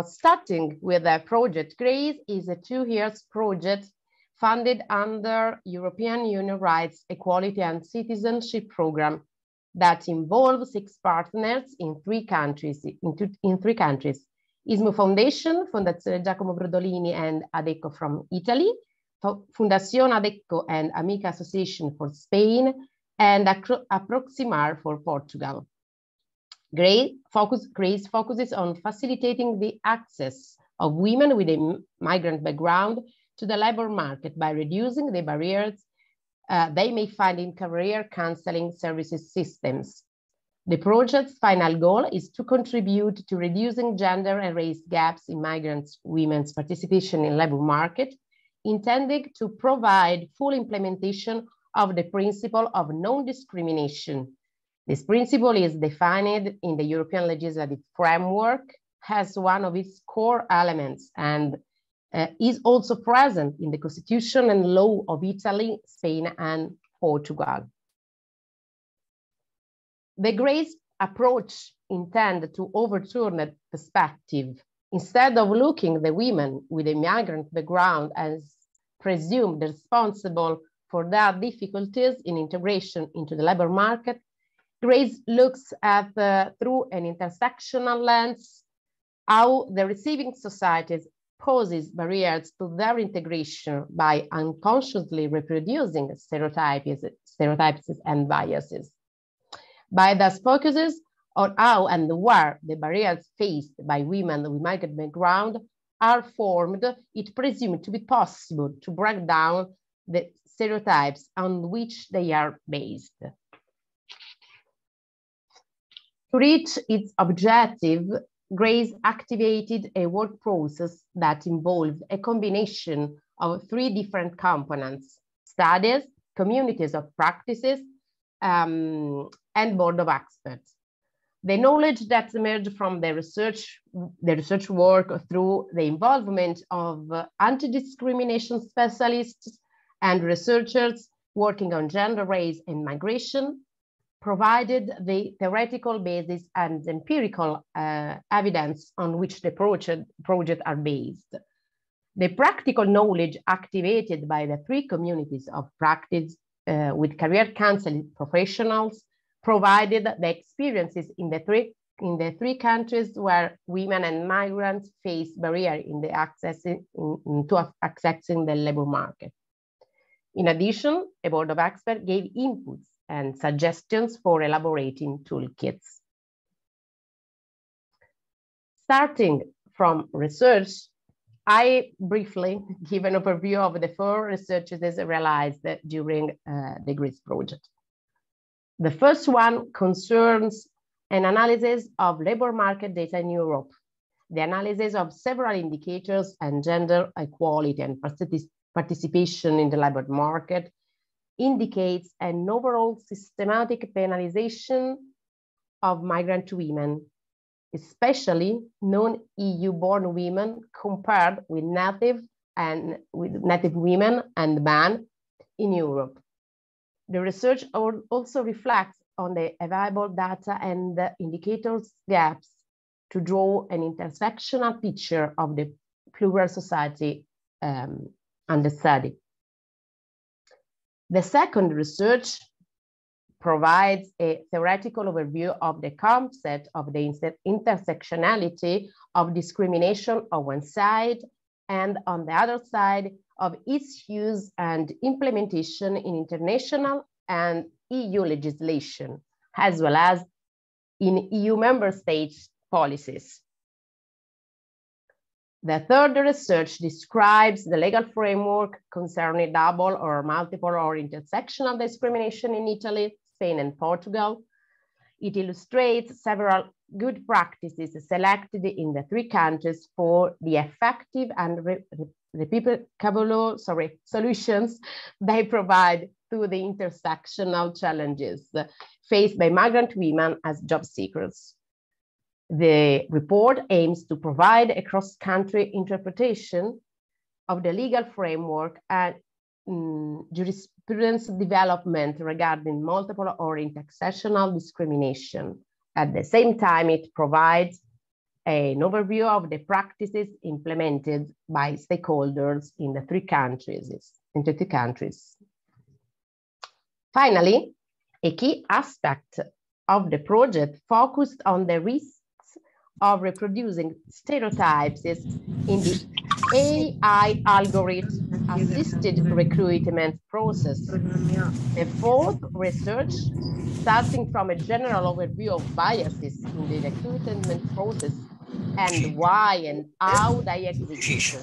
starting with a project. GRASE is a 2-year project funded under European Union Rights, Equality and Citizenship Program that involves 6 partners in 3 countries. ISMU Foundation, Fondazione Giacomo Brodolini and ADECO from Italy, Fundación ADECO and Amica Association for Spain, and Aproximar for Portugal. GRASE focuses on facilitating the access of women with a migrant background to the labor market by reducing the barriers they may find in career counseling services systems. The project's final goal is to contribute to reducing gender and race gaps in migrant women's participation in labor market, intending to provide full implementation of the principle of non-discrimination. This principle is defined in the European legislative framework as one of its core elements and is also present in the constitution and law of Italy, Spain, and Portugal. The GRASE approach intended to overturn that perspective. Instead of looking the women with a migrant background as presumed responsible for their difficulties in integration into the labor market, GRASE looks at, through an intersectional lens, how the receiving societies poses barriers to their integration by unconsciously reproducing stereotypes and biases. By thus focuses on how and where the barriers faced by women with migrant background are formed, it presumed to be possible to break down the stereotypes on which they are based. To reach its objective, GRASE activated a work process that involved a combination of 3 different components: studies, communities of practices, and board of experts. The knowledge that emerged from the research work through the involvement of anti-discrimination specialists and researchers working on gender, race, and migration provided the theoretical basis and empirical evidence on which the project are based. The practical knowledge activated by the 3 communities of practice with career counseling professionals provided the experiences in the three countries where women and migrants face barrier in the accessing the labor market. In addition, a board of experts gave inputs and suggestions for elaborating toolkits. Starting from research, I briefly give an overview of the 4 researches realized during the GRASE project. The first one concerns an analysis of labor market data in Europe. The analysis of several indicators and gender equality and participation in the labor market indicates an overall systematic penalization of migrant women, especially non-EU born women compared with native women and men in Europe. The research also reflects on the available data and the indicators gaps to draw an intersectional picture of the plural society under study. The second research provides a theoretical overview of the concept of the intersectionality of discrimination on one side and on the other side of its use and implementation in international and EU legislation, as well as in EU member states' policies. The third research describes the legal framework concerning double or multiple or intersectional discrimination in Italy, Spain, and Portugal. It illustrates several good practices selected in the 3 countries for the effective and replicable solutions they provide to the intersectional challenges faced by migrant women as job seekers. The report aims to provide a cross-country interpretation of the legal framework and jurisprudence development regarding multiple or intersectional discrimination. At the same time, it provides an overview of the practices implemented by stakeholders in the three countries. Finally, a key aspect of the project focused on the risks of reproducing stereotypes in the AI algorithm-assisted recruitment process. The fourth research, starting from a general overview of biases in the recruitment process and why and how they exist,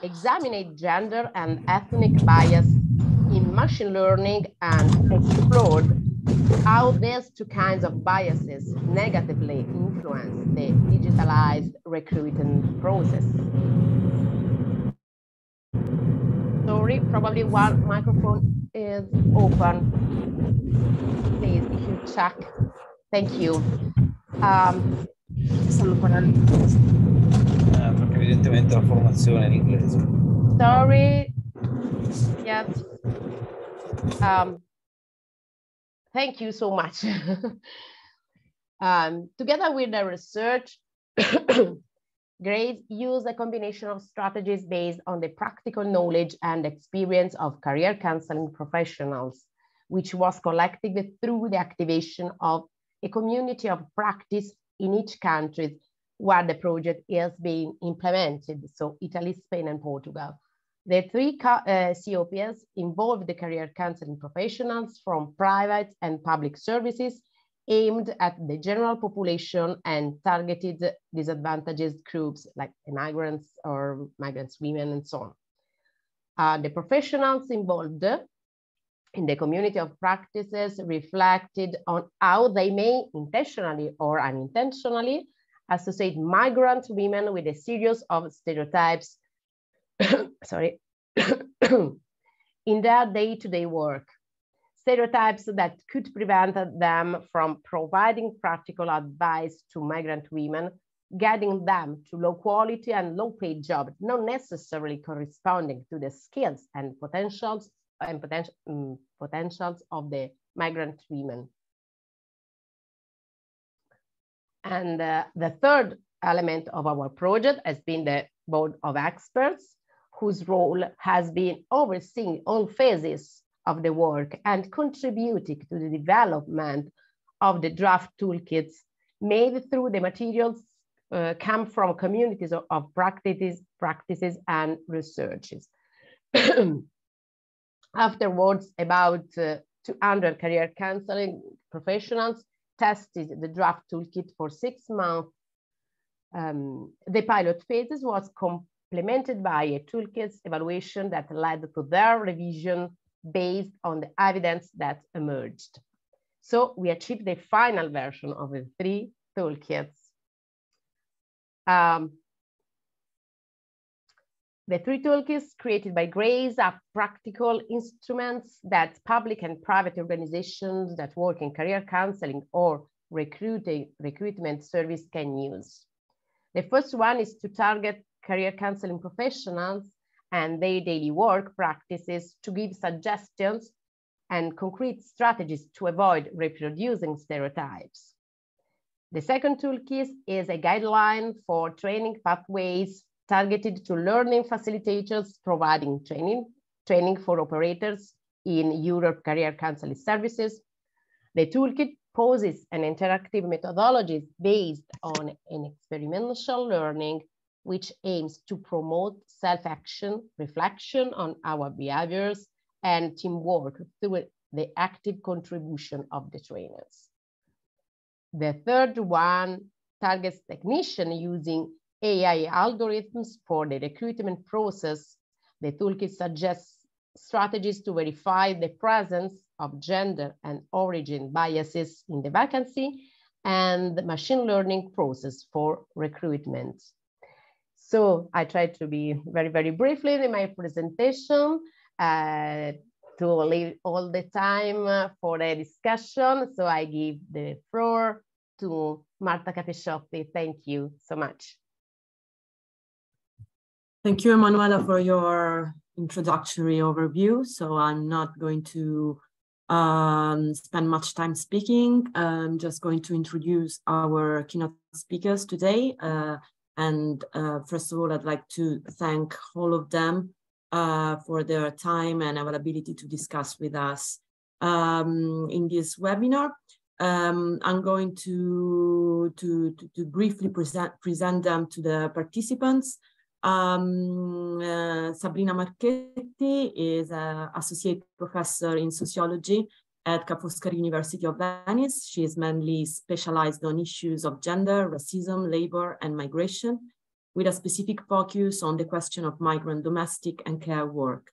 examined gender and ethnic bias in machine learning and explored how these two kinds of biases negatively influence the digitalized recruitment process. Sorry, probably one microphone is open. Please, if you check. Thank you. Perché evidentemente la formazione è in inglese. Sorry. Yes. Thank you so much. Together with the research, GRASE used a combination of strategies based on the practical knowledge and experience of career counseling professionals, which was collected through the activation of a community of practice in each country where the project is being implemented, so Italy, Spain, and Portugal. The three COPs involved the career counseling professionals from private and public services aimed at the general population and targeted disadvantaged groups like migrants or migrants women and so on. The professionals involved in the community of practices reflected on how they may intentionally or unintentionally associate migrant women with a series of stereotypes sorry, in their day-to-day work. Stereotypes that could prevent them from providing practical advice to migrant women, guiding them to low quality and low paid jobs, not necessarily corresponding to the skills and potentials of the migrant women. And the third element of our project has been the board of experts, whose role has been overseeing all phases of the work and contributing to the development of the draft toolkits made through the materials come from communities of practices and researches. Afterwards, about 200 career counseling professionals tested the draft toolkit for 6 months. The pilot phases was complemented by a toolkit evaluation that led to their revision based on the evidence that emerged. So we achieved the final version of the 3 toolkits. The 3 toolkits created by GRASE are practical instruments that public and private organizations that work in career counseling or recruitment service can use. The first one is to target career counseling professionals and their daily work practices to give suggestions and concrete strategies to avoid reproducing stereotypes. The second toolkit is a guideline for training pathways targeted to learning facilitators providing training for operators in Europe career counseling services. The toolkit poses an interactive methodology based on an experiential learning which aims to promote self-action, reflection on our behaviors, and teamwork through the active contribution of the trainers. The third one targets technicians using AI algorithms for the recruitment process. The toolkit suggests strategies to verify the presence of gender and origin biases in the vacancy and the machine learning process for recruitment. So I tried to be very, very briefly in my presentation to leave all the time for a discussion. So I give the floor to Marta Capesciotti. Thank you so much. Thank you, Emanuela, for your introductory overview. So I'm not going to spend much time speaking. I'm just going to introduce our keynote speakers today. First of all, I'd like to thank all of them for their time and availability to discuss with us in this webinar. I'm going to briefly present them to the participants. Sabrina Marchetti is an associate professor in sociology at Foscari University of Venice. She is mainly specialized on issues of gender, racism, labor, and migration, with a specific focus on the question of migrant domestic and care work.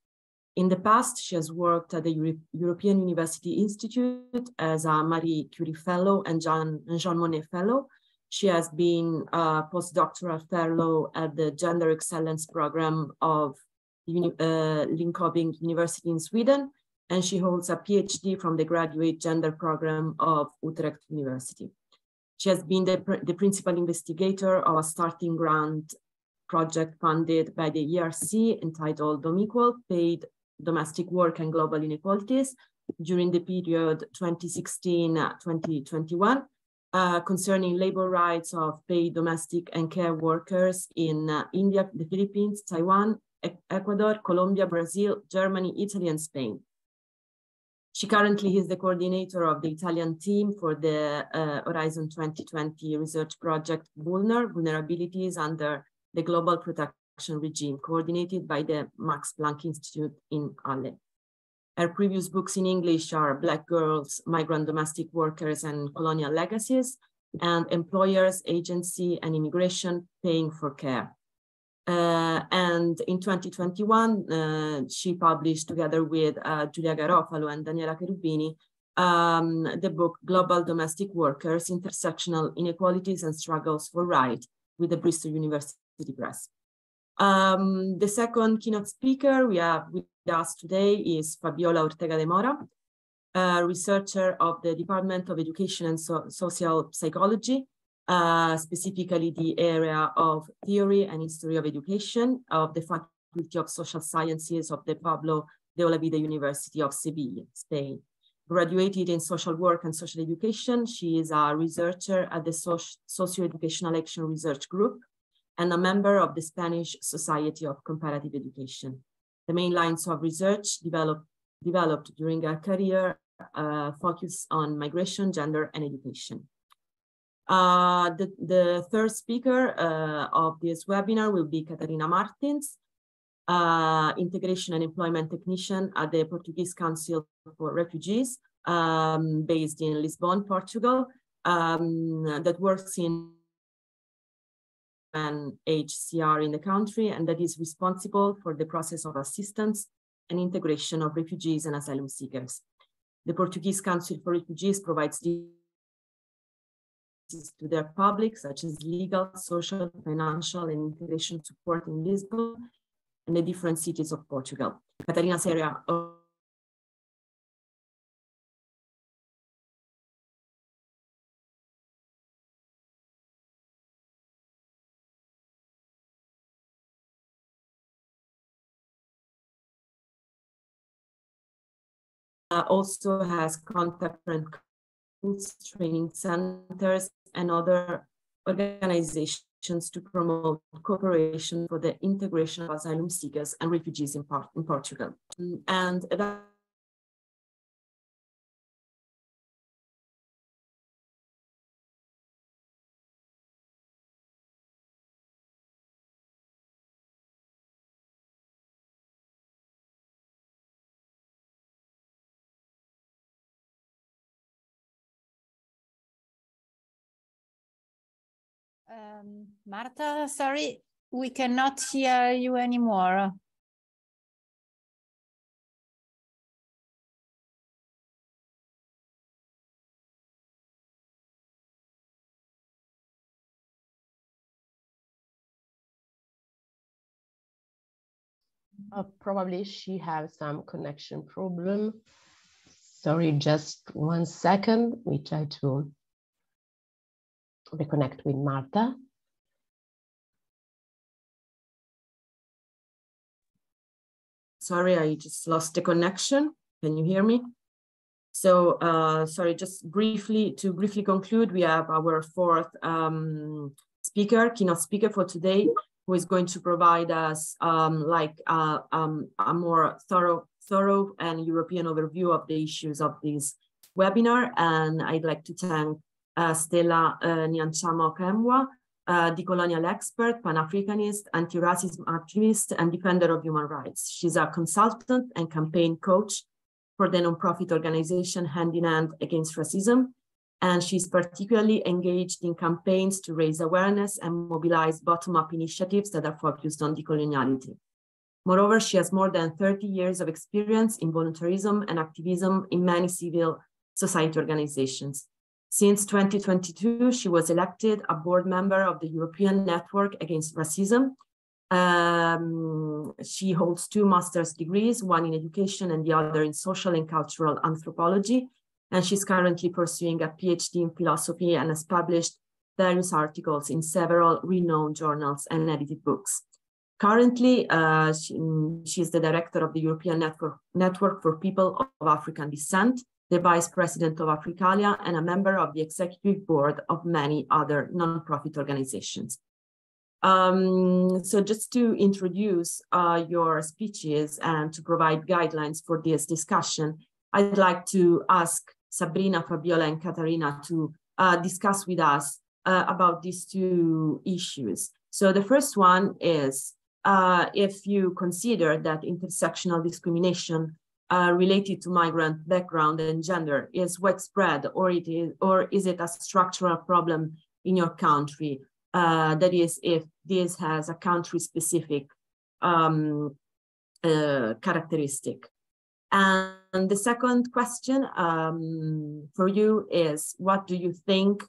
In the past, she has worked at the European University Institute as a Marie Curie Fellow and Jean Monnet Fellow. She has been a postdoctoral fellow at the Gender Excellence Program of Linköping University in Sweden, and she holds a PhD from the Graduate Gender Program of Utrecht University. She has been the principal investigator of a starting grant project funded by the ERC entitled DOMEqual, Paid Domestic Work and Global Inequalities, during the period 2016-2021, concerning labor rights of paid domestic and care workers in India, the Philippines, Taiwan, Ecuador, Colombia, Brazil, Germany, Italy, and Spain. She currently is the coordinator of the Italian team for the Horizon 2020 research project Vulnerabilities under the Global Protection Regime, coordinated by the Max Planck Institute in Halle. Her previous books in English are Black Girls, Migrant Domestic Workers and Colonial Legacies, and Employers, Agency and Immigration, Paying for Care. And in 2021, she published together with Giulia Garofalo and Daniela Cherubini the book Global Domestic Workers, Intersectional Inequalities and Struggles for Right with the Bristol University Press. The second keynote speaker we have with us today is Fabiola Ortega de Mora, a researcher of the Department of Education and Social Psychology, specifically the area of theory and history of education of the Faculty of Social Sciences of the Pablo de Olavide University of Seville, Spain. Graduated in social work and social education, she is a researcher at the Socio-Educational Action Research Group and a member of the Spanish Society of Comparative Education. The main lines of research developed during her career focus on migration, gender, and education. The third speaker of this webinar will be Catarina Martins, Integration and Employment Technician at the Portuguese Council for Refugees, based in Lisbon, Portugal, that works in an HCR in the country, and that is responsible for the process of assistance and integration of refugees and asylum seekers. The Portuguese Council for Refugees provides to their public, such as legal, social, financial, and integration support in Lisbon and the different cities of Portugal. Catarina's area of also has contact and training centers and other organizations to promote cooperation for the integration of asylum seekers and refugees in Portugal. And that Marta, sorry, we cannot hear you anymore. Probably she has some connection problem. Sorry, just 1 second. We try to reconnect with Marta. Sorry, I just lost the connection. Can you hear me? So, sorry, just briefly, to briefly conclude, we have our fourth keynote speaker for today, who is going to provide us a more thorough and European overview of the issues of this webinar. And I'd like to thank Stella Nyanchama Okemwa, decolonial expert, Pan-Africanist, anti-racism activist, and defender of human rights. She's a consultant and campaign coach for the nonprofit organization Hand in Hand Against Racism. And she's particularly engaged in campaigns to raise awareness and mobilize bottom-up initiatives that are focused on decoloniality. Moreover, she has more than 30 years of experience in voluntarism and activism in many civil society organizations. Since 2022, she was elected a board member of the European Network Against Racism. She holds 2 master's degrees, one in education and the other in social and cultural anthropology. And she's currently pursuing a PhD in philosophy and has published various articles in several renowned journals and edited books. Currently, she's the director of the European Network for People of African Descent, the vice president of Africalia, and a member of the executive board of many other nonprofit organizations. So just to introduce your speeches and to provide guidelines for this discussion, I'd like to ask Sabrina, Fabiola, and Catarina to discuss with us about these 2 issues. So the first one is, if you consider that intersectional discrimination related to migrant background and gender is widespread, or is it a structural problem in your country? That is, if this has a country-specific characteristic. And the second question for you is, what do you think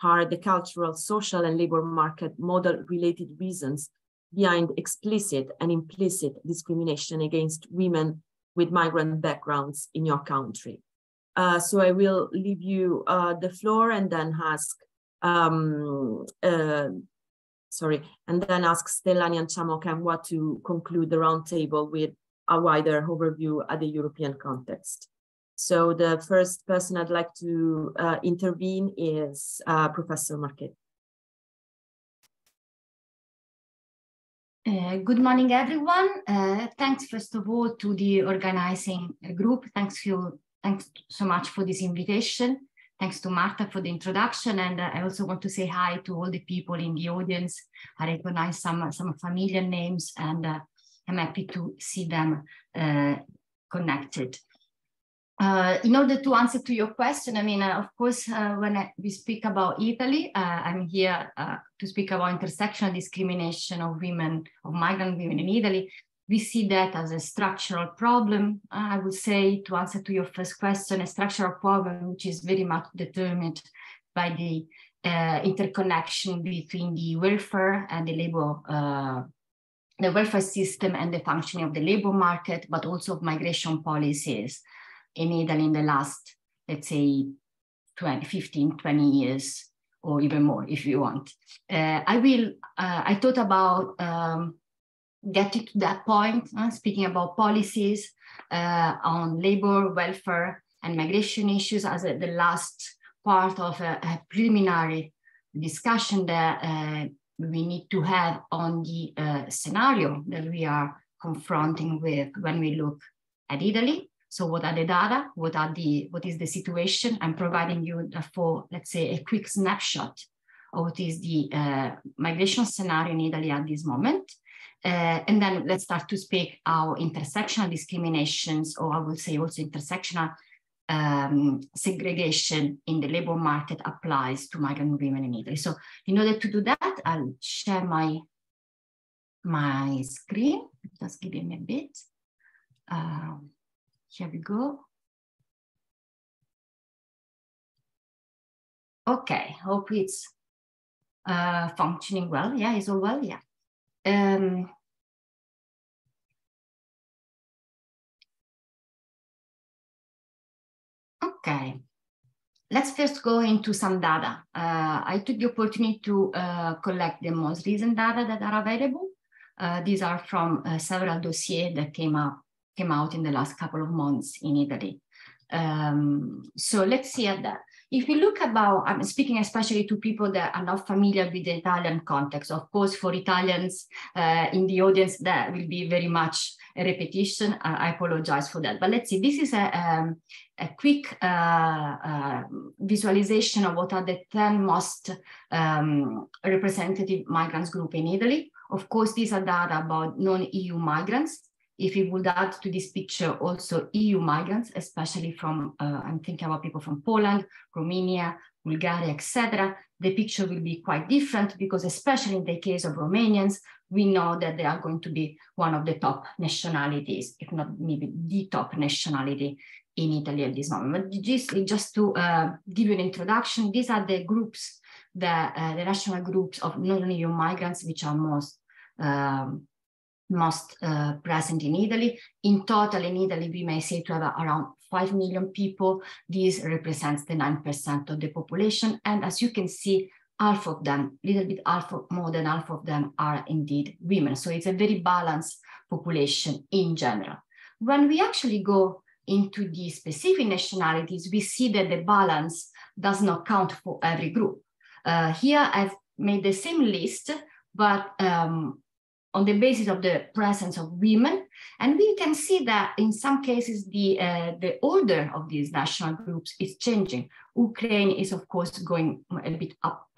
are the cultural, social, and labor market model-related reasons behind explicit and implicit discrimination against women with migrant backgrounds in your country? So I will leave you the floor and then ask Stella Nyanchama Okemwa to conclude the roundtable with a wider overview at the European context. So the first person I'd like to intervene is Professor Marchetti. Good morning, everyone. Thanks, first of all, to the organizing group. Thanks so much for this invitation. Thanks to Marta for the introduction. And I also want to say hi to all the people in the audience. I recognize some familiar names, and I'm happy to see them connected. In order to answer to your question, I mean, of course, when we speak about Italy, I'm here to speak about intersectional discrimination of women, of migrant women in Italy. We see that as a structural problem. I would say, to answer to your first question, a structural problem which is very much determined by the interconnection between the welfare and the labor, the welfare system and the functioning of the labor market, but also of migration policies in Italy in the last, let's say, 15, 20 years, or even more, if you want. I thought about getting to that point, speaking about policies on labor, welfare, and migration issues as the last part of a preliminary discussion that we need to have on the scenario that we are confronting with when we look at Italy. So what are the data? What is the situation? I'm providing you for, let's say, a quick snapshot of what is the migration scenario in Italy at this moment. And then let's start to speak how intersectional discriminations, or I would say also intersectional segregation in the labor market applies to migrant women in Italy. So in order to do that, I'll share my screen. Just give me a bit. Here we go. Okay, hope it's functioning well. Yeah, it's all well, yeah. Okay, let's first go into some data. I took the opportunity to collect the most recent data that are available. These are from several dossiers that came out in the last couple of months in Italy. So let's see at that. If we look about, I'm speaking especially to people that are not familiar with the Italian context. Of course, for Italians in the audience, that will be very much a repetition. I apologize for that. But let's see, this is a quick visualization of what are the 10 most representative migrants group in Italy. Of course, these are data about non-EU migrants. If we would add to this picture also EU migrants, especially from, I'm thinking about people from Poland, Romania, Bulgaria, etc., the picture will be quite different because especially in the case of Romanians, we know that they are going to be one of the top nationalities, if not maybe the top nationality in Italy at this moment. But just to give you an introduction, these are the groups, the national groups of non-EU migrants, which are most present in Italy. In total, in Italy, we may say to have around 5 million people. This represents the 9% of the population. And as you can see, half of them, little bit more than half of them are indeed women. So it's a very balanced population in general. When we actually go into the specific nationalities, we see that the balance does not count for every group. Here I've made the same list, but on the basis of the presence of women. And we can see that in some cases, the order of these national groups is changing. Ukraine is, of course, going a bit up,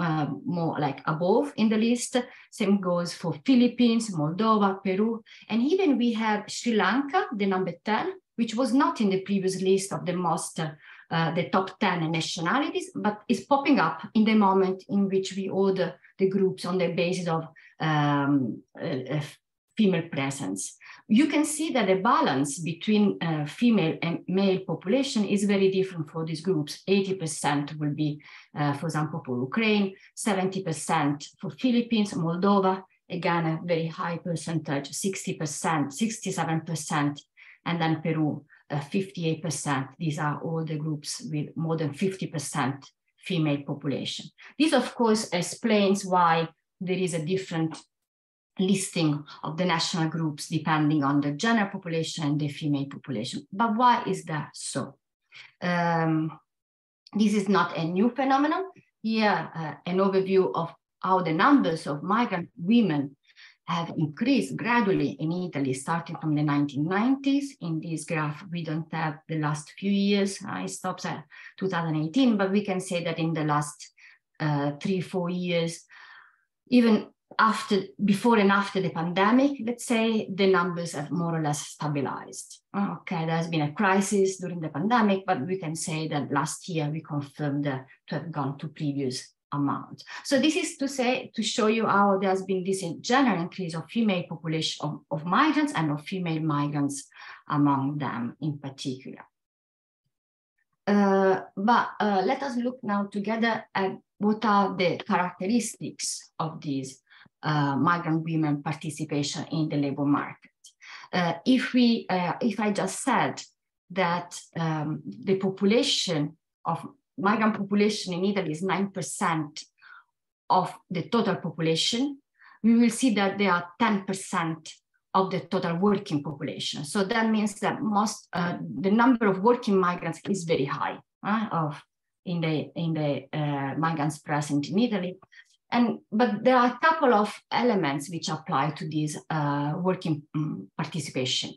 more like above in the list. Same goes for Philippines, Moldova, Peru. And even we have Sri Lanka, the number 10, which was not in the previous list of the most, the top 10 nationalities, but is popping up in the moment in which we order the groups on the basis of female presence. You can see that the balance between female and male population is very different for these groups. 80% will be, for example, for Ukraine, 70% for Philippines, Moldova, again, a very high percentage, 60%, 67%, and then Peru, 58%. These are all the groups with more than 50% female population. This, of course, explains why there is a different listing of the national groups depending on the general population and the female population. But why is that so? This is not a new phenomenon. Here, an overview of how the numbers of migrant women have increased gradually in Italy, starting from the 1990s. In this graph, we don't have the last few years. It stops at 2018, but we can say that in the last 3-4 years, even before and after the pandemic, let's say, the numbers have more or less stabilized. Okay, there's been a crisis during the pandemic, but we can say that last year we confirmed to have gone to previous amount. So this is to show you how there's been this general increase of female population of migrants and of female migrants among them in particular. But let us look now together at what are the characteristics of these migrant women participation in the labor market. If I just said that the population of migrant population in Italy is 9% of the total population, we will see that they are 10% of the total working population. So that means that the number of working migrants is very high in the migrants present in Italy. But there are a couple of elements which apply to this working participation.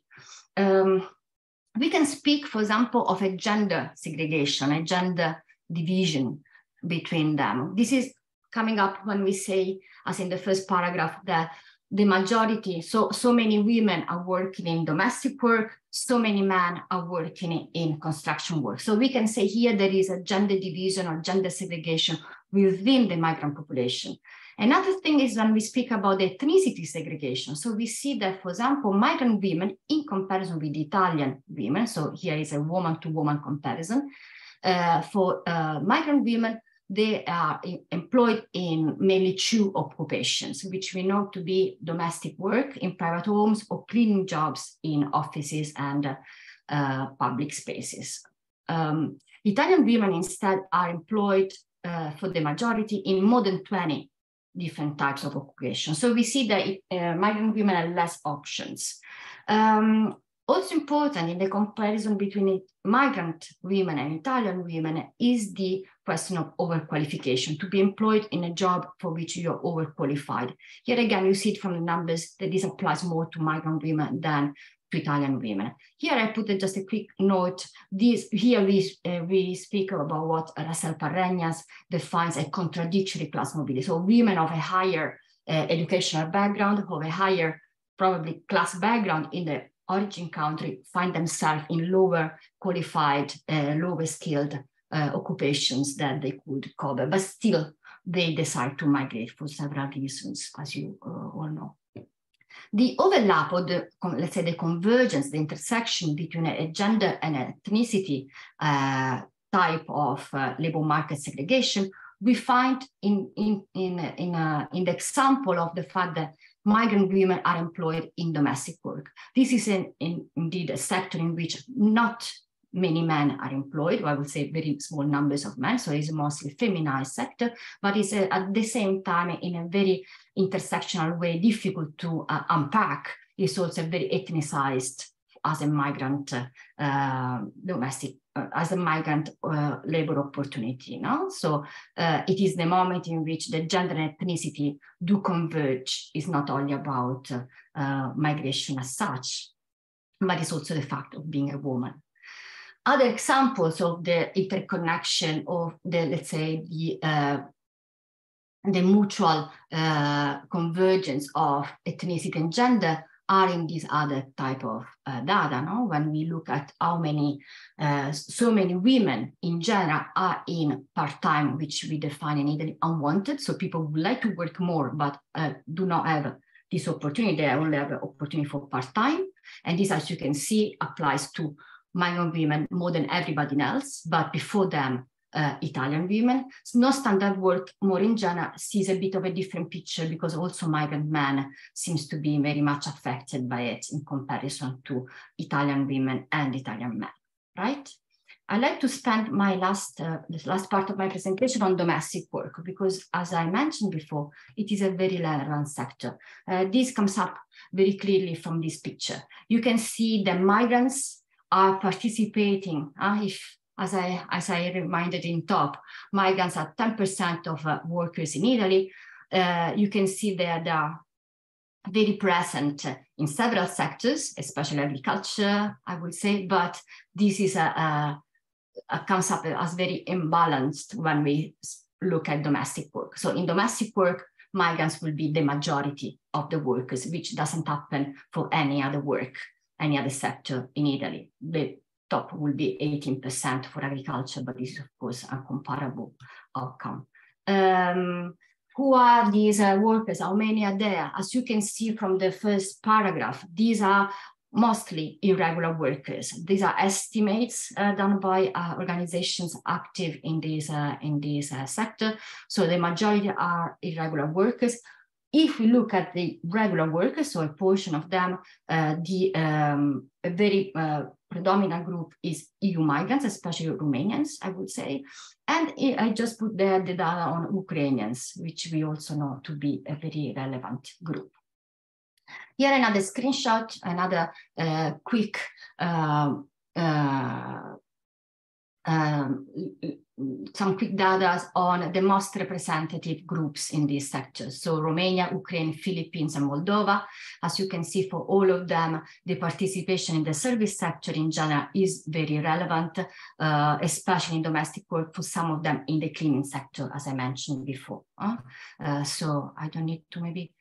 We can speak, for example, of a gender segregation, a gender division between them. This is coming up when we say, as in the first paragraph, that the majority, so many women are working in domestic work, so many men are working in construction work. So we can say here there is a gender division or gender segregation within the migrant population. Another thing is when we speak about the ethnicity segregation. So we see that, for example, migrant women in comparison with Italian women, so here is a woman-to-woman comparison, for migrant women, they are employed in mainly 2 occupations, which we know to be domestic work in private homes or cleaning jobs in offices and public spaces. Italian women instead are employed for the majority in more than 20 different types of occupations. So we see that migrant women have less options. Also important in the comparison between migrant women and Italian women is the question of overqualification, to be employed in a job for which you are overqualified. Here again, you see it from the numbers that this applies more to migrant women than to Italian women. Here I put just a quick note. Here we speak about what Russell Parreñas defines a contradictory class mobility. So women of a higher educational background, of a higher probably class background in the origin country, find themselves in lower qualified, lower skilled occupations that they could cover, but still they decide to migrate for several reasons, as you all know. The overlap of the, let's say, the convergence, the intersection between a gender and ethnicity type of labor market segregation, we find in the example of the fact that migrant women are employed in domestic work. This is indeed a sector in which not many men are employed, or I would say very small numbers of men, so it's a mostly feminized sector, but it's at the same time in a very intersectional way, difficult to unpack. It's also very ethnicized as a migrant labor opportunity. No? So it is the moment in which the gender and ethnicity do converge. It's not only about migration as such, but it's also the fact of being a woman. Other examples of the interconnection of the, let's say, the mutual convergence of ethnicity and gender are in this other type of data. No? When we look at how many, so many women in general are in part-time, which we define in Italy unwanted. So people would like to work more, but do not have this opportunity. They only have an opportunity for part-time. And this, as you can see, applies to migrant women more than everybody else, but before them, Italian women. Non-standard work, more in general, sees a bit of a different picture because also migrant men seems to be very much affected by it in comparison to Italian women and Italian men, right? I'd like to spend my this last part of my presentation on domestic work because, as I mentioned before, it is a very relevant sector. This comes up very clearly from this picture. You can see the migrants are participating, as I reminded in top, migrants are 10% of workers in Italy. You can see that they are very present in several sectors, especially agriculture, I would say, but this is comes up as very imbalanced when we look at domestic work. So in domestic work, migrants will be the majority of the workers, which doesn't happen for any other work, any other sector in Italy. The top will be 18% for agriculture, but this is of course a comparable outcome. Who are these workers? How many are there? As you can see from the first paragraph, these are mostly irregular workers. These are estimates done by organizations active in this sector. So the majority are irregular workers. If we look at the regular workers, so a portion of them, a very predominant group is EU migrants, especially Romanians, I would say. And I just put there the data on Ukrainians, which we also know to be a very relevant group. Here another screenshot, another quick some quick data on the most representative groups in these sectors. So Romania, Ukraine, Philippines, and Moldova. As you can see, for all of them, the participation in the service sector in general is very relevant, especially in domestic work, for some of them in the cleaning sector, as I mentioned before. So I don't need to maybe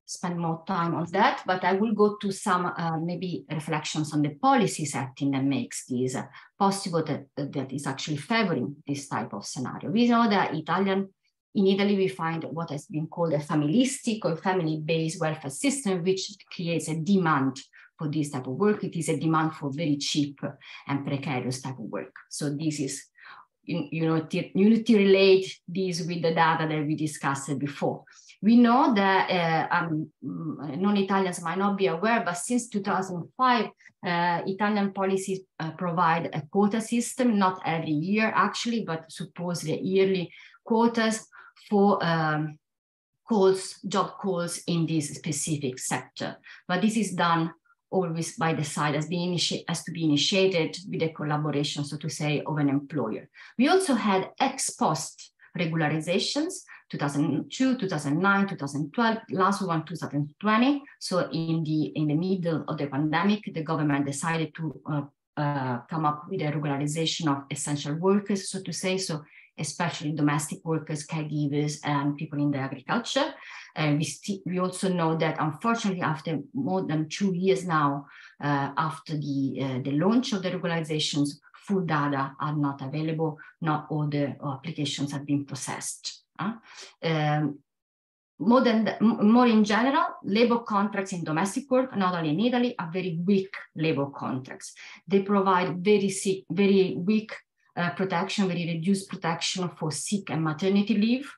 spend more time on that, but I will go to some maybe reflections on the policy setting that makes this possible, that is actually favoring this type of scenario. We know that in Italy, we find what has been called a familistic or family-based welfare system, which creates a demand for this type of work. It is a demand for very cheap and precarious type of work. So this is, you need to relate this with the data that we discussed before. We know that non-Italians might not be aware, but since 2005, Italian policies provide a quota system, not every year actually, but supposedly yearly quotas for job calls in this specific sector. But this is done always by the side has to be initiated with a collaboration, so to say, of an employer. We also had ex post regularizations, 2002, 2009, 2012, last one 2020. So in the middle of the pandemic, the government decided to come up with a regularization of essential workers, so to say, so especially domestic workers, caregivers, and people in the agriculture. We also know that, unfortunately, after more than 2 years now, after the launch of the regularizations, full data are not available. Not all the applications have been processed. More in general, labor contracts in domestic work, not only in Italy, are very weak labor contracts. They provide very weak protection, very reduced protection for sick and maternity leave,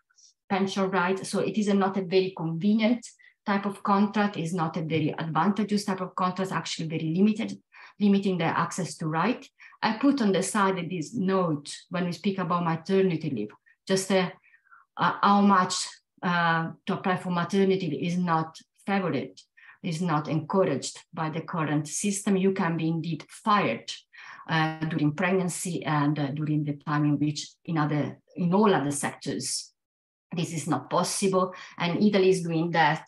pension rights. So it is not a very convenient type of contract, is not a very advantageous type of contract, actually very limited, limiting their access to right. I put on the side this note when we speak about maternity leave, just how much to apply for maternity leave is not favored, is not encouraged by the current system. You can be indeed fired during pregnancy and during the time in which in all other sectors this is not possible. And Italy is doing that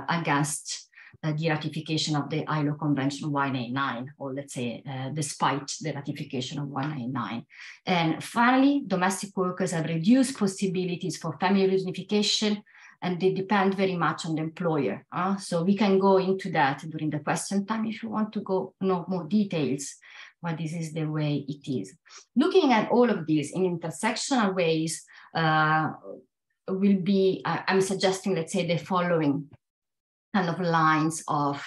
against the ratification of the ILO Convention 189, or let's say despite the ratification of 189. And finally, domestic workers have reduced possibilities for family reunification, and they depend very much on the employer. So we can go into that during the question time if you want to know more details, but this is the way it is. Looking at all of these in intersectional ways will be, I'm suggesting, let's say, the following kind of lines of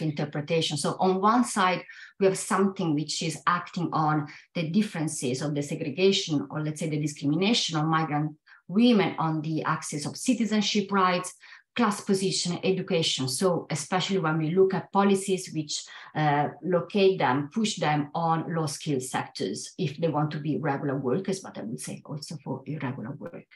interpretation. So on one side, we have something which is acting on the differences of the segregation, or let's say the discrimination of migrant women on the axis of citizenship rights, class position, education. So especially when we look at policies which locate them, push them on low skill sectors if they want to be regular workers, but I would say also for irregular work.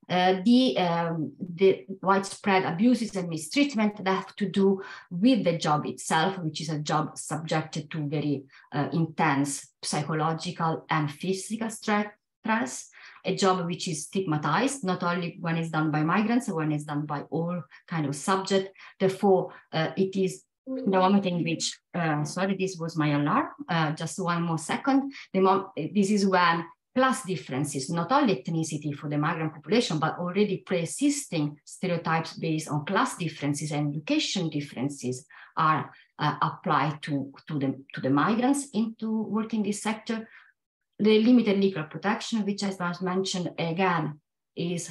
The widespread abuses and mistreatment that have to do with the job itself, which is a job subjected to very intense psychological and physical stress, a job which is stigmatized, not only when it's done by migrants, but when it's done by all kind of subject. Therefore, it is the moment in which, sorry, this was my alarm, just one more second. This is when class differences, not only ethnicity for the migrant population, but already pre-existing stereotypes based on class differences and education differences are applied to the migrants into working this sector. The limited legal protection, which as I mentioned again, is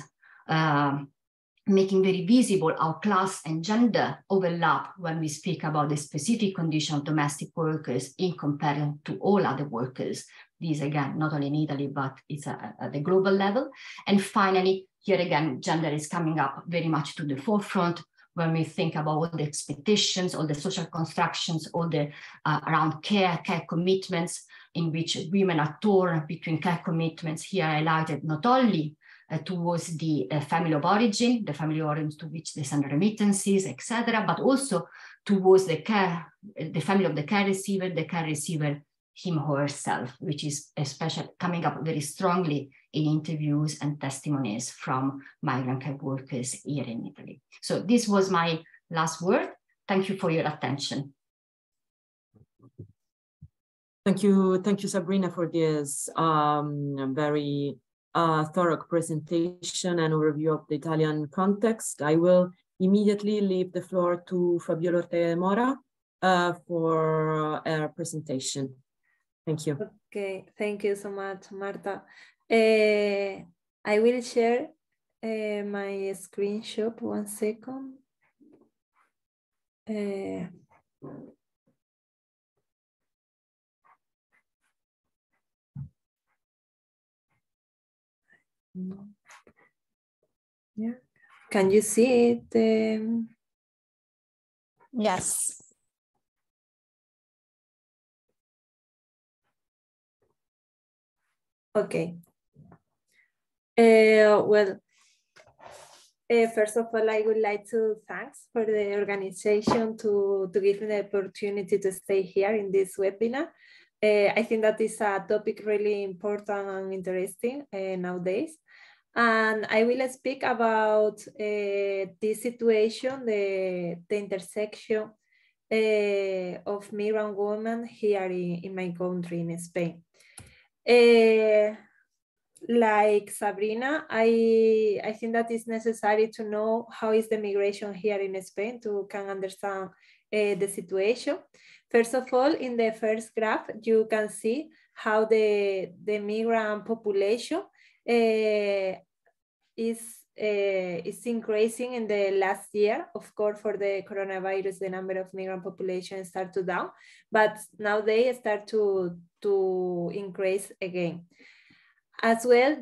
making very visible how class and gender overlap when we speak about the specific condition of domestic workers in comparison to all other workers. These again, not only in Italy, but it's at the global level. And finally, here again, gender is coming up very much to the forefront when we think about all the expectations, all the social constructions, all the around care commitments, in which women are torn between care commitments here highlighted not only towards the family of origin, the family of origin to which they send remittances, etc., but also towards the family of the care receiver, him or herself, which is especially coming up very strongly in interviews and testimonies from migrant care workers here in Italy. So this was my last word. Thank you for your attention. Thank you, Sabrina, for this very thorough presentation and overview of the Italian context. I will immediately leave the floor to Fabiola Ortega Mora for her presentation. Thank you. Okay, thank you so much, Marta. I will share my screenshot, 1 second. Yeah, can you see it? Yes. Okay. Well, First of all, I would like to thank for the organization to give me the opportunity to stay here in this webinar. I think that is a topic really important and interesting nowadays. And I will speak about this situation, the intersection of migrant women here in my country, in Spain. Like Sabrina, I think that it's necessary to know how is the migration here in Spain to can understand the situation. First of all, in the first graph, you can see how the migrant population is increasing in the last year. Of course, for the coronavirus, the number of migrant population start to down, but now they start to increase again. As well,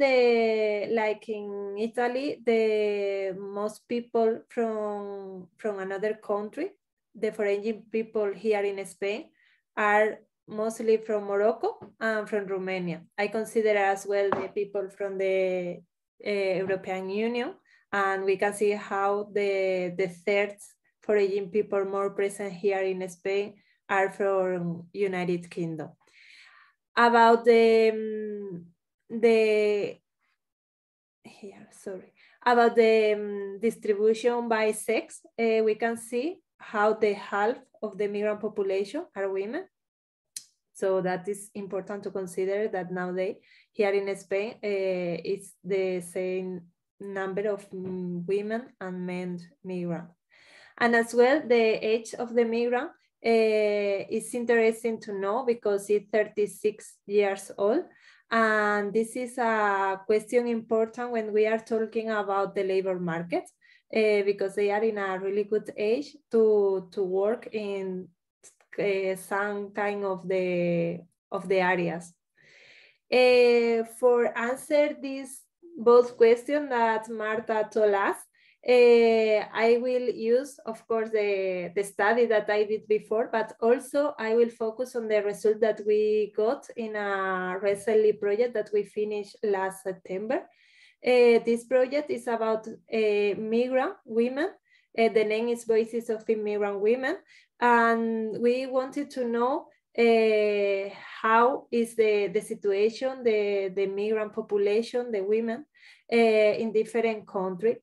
like in Italy, the most people from another country, the foreign people here in Spain, are mostly from Morocco and from Romania. I consider as well the people from the European Union, and we can see how the third foreign people more present here in Spain are from United Kingdom. About about the distribution by sex, we can see how the half of the migrant population are women. So that is important to consider that nowadays here in Spain, it's the same number of women and men migrants. And as well, the age of the migrant is interesting to know because it's 36 years old. And this is a question important when we are talking about the labor market, because they are in a really good age to work in some kind of the areas. For answer these both questions that Marta told us, I will use, of course, the study that I did before, but also I will focus on the result that we got in a recently project that we finished last September. This project is about migrant women. The name is Voices of Immigrant Women. And we wanted to know how is the situation, the migrant population, the women in different countries.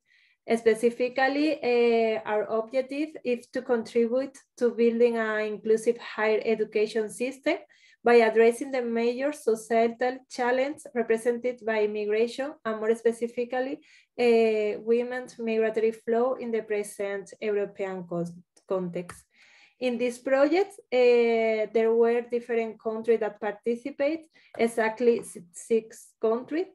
Specifically, our objective is to contribute to building an inclusive higher education system by addressing the major societal challenges represented by immigration, and more specifically, women's migratory flow in the present European context. In this project, there were different countries that participate, exactly 6 countries.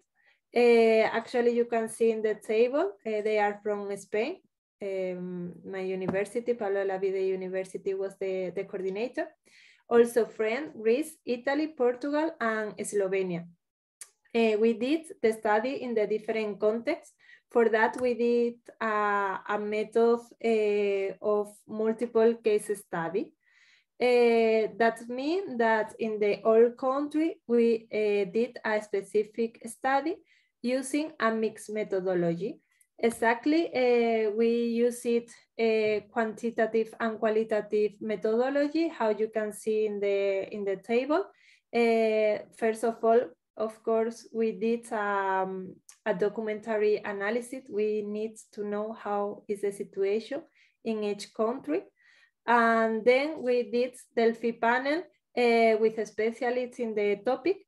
Actually, you can see in the table, they are from Spain. My university, Pablo Olavide University, was the coordinator. Also France, Greece, Italy, Portugal, and Slovenia. We did the study in the different contexts. For that, we did a method of multiple case study. That means that in the whole country, we did a specific study using a mixed methodology. Exactly, we use it quantitative and qualitative methodology, how you can see in the table. First of all, of course, we did a documentary analysis. We need to know how is the situation in each country. And then we did Delphi panel with specialists in the topic,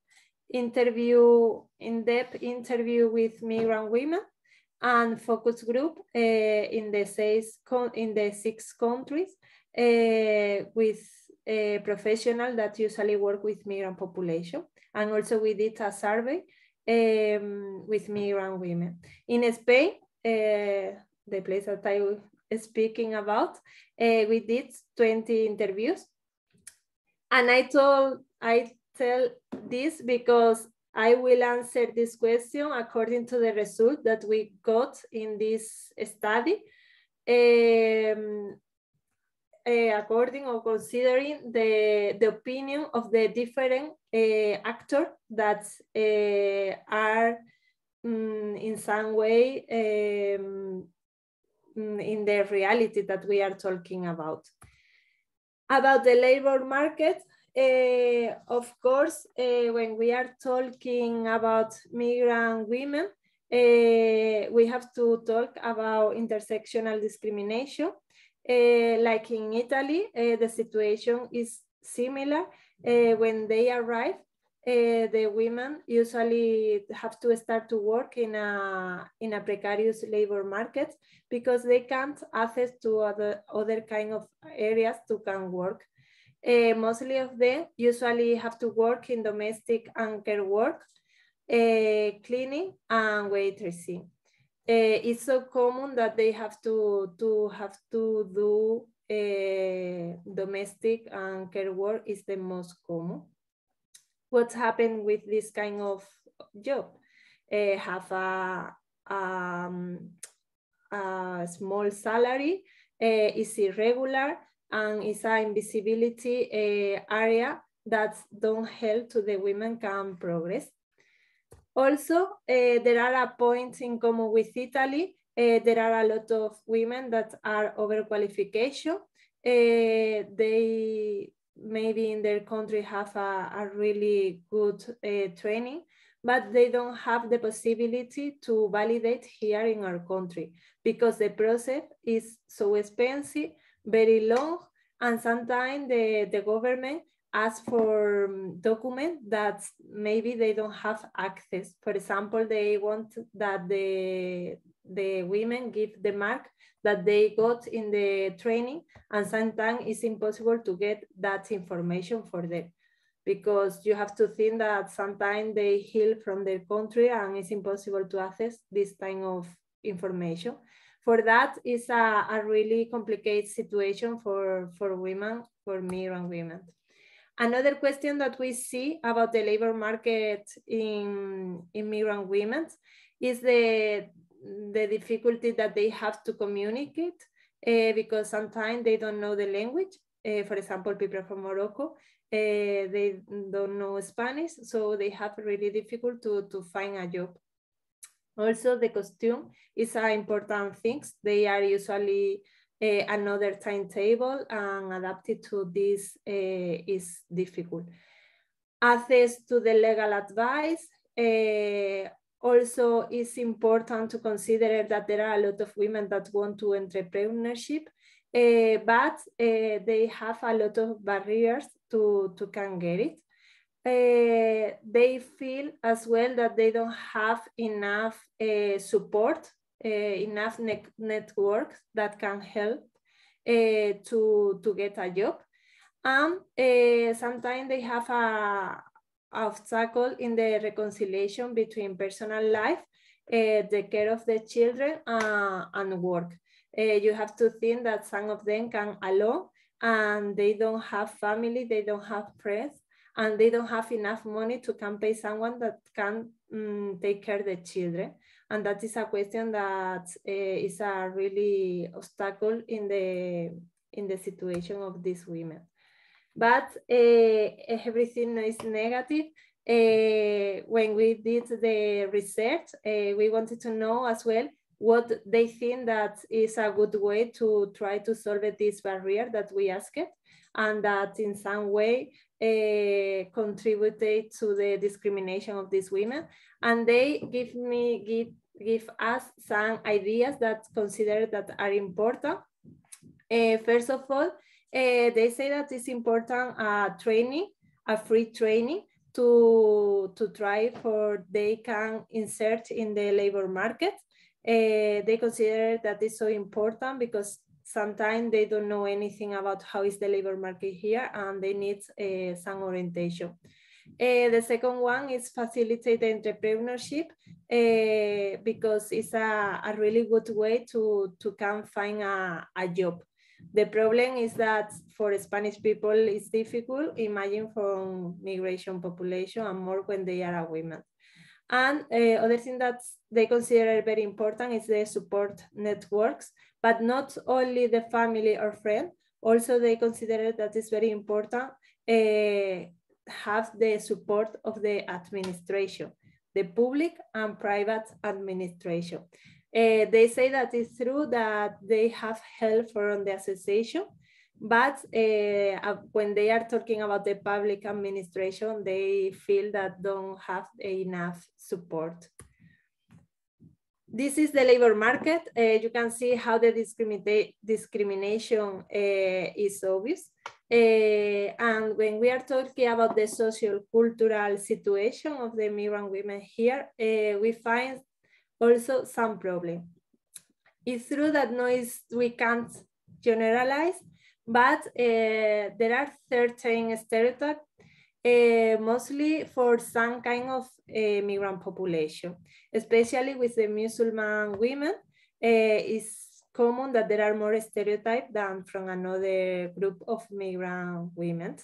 in-depth interview with migrant women, and focus group in the 6 countries with a professional that usually work with migrant population. And also we did a survey with migrant women. In Spain, the place that I was speaking about, we did 20 interviews. And I tell this because I will answer this question according to the result that we got in this study, according or considering the opinion of the different actors that are in some way in the reality that we are talking about. About the labor market, of course, when we are talking about migrant women, we have to talk about intersectional discrimination. Like in Italy, the situation is similar. When they arrive, the women usually have to start to work in a precarious labor market because they can't access to other kind of areas to can work. Mostly of them usually have to work in domestic and care work, cleaning and waitressing. It's so common that they have to do domestic and care work is the most common. What's happened with this kind of job? Have a small salary, is irregular, and is an invisibility area that don't help to the women can progress. Also, there are a point in common with Italy. There are a lot of women that are overqualification. They maybe in their country have a really good training, but they don't have the possibility to validate here in our country because the process is so expensive, very long, and sometimes the government asks for documents that maybe they don't have access. For example, they want that the women give the mark that they got in the training, and sometimes it's impossible to get that information for them because you have to think that sometimes they heal from their country and it's impossible to access this kind of information. For that, it's a really complicated situation for women, for migrant women. Another question that we see about the labor market in migrant women is the difficulty that they have to communicate because sometimes they don't know the language. For example, people from Morocco, they don't know Spanish, so they have really difficult to find a job. Also, the costume is an important thing. They are usually another timetable, and adapted to this is difficult. Access to the legal advice. Also, it's important to consider that there are a lot of women that want to entrepreneurship, but they have a lot of barriers to can get it. They feel as well that they don't have enough support, enough networks that can help to get a job. And sometimes they have a obstacle in the reconciliation between personal life, the care of the children, and work. You have to think that some of them can alone, and they don't have family, they don't have friends, and they don't have enough money to can pay someone that can take care of the children. And that is a question that is a really obstacle in the situation of these women. But everything is negative. When we did the research, we wanted to know as well what they think that is a good way to try to solve this barrier that we asked, and that in some way contributed to the discrimination of these women. And they give us some ideas that consider that are important. First of all, they say that it's important training, a free training to try for they can insert in the labor market. They consider that is so important because sometimes they don't know anything about how is the labor market here, and they need some orientation. The second one is facilitate entrepreneurship because it's a really good way to can find a job. The problem is that for Spanish people, it's difficult, imagine from migration population, and more when they are a women. And other thing that they consider very important is the support networks, but not only the family or friend. Also, they consider that it's very important have the support of the administration, the public and private administration. They say that it's true that they have help from the association, but when they are talking about the public administration, they feel that don't have enough support. This is the labor market. You can see how the discrimination is obvious. And when we are talking about the social cultural situation of the migrant women here, we find also some problem. It's true that we can't generalize, but there are certain stereotypes, mostly for some kind of migrant population, especially with the Muslim women. It's common that there are more stereotypes than from another group of migrant women.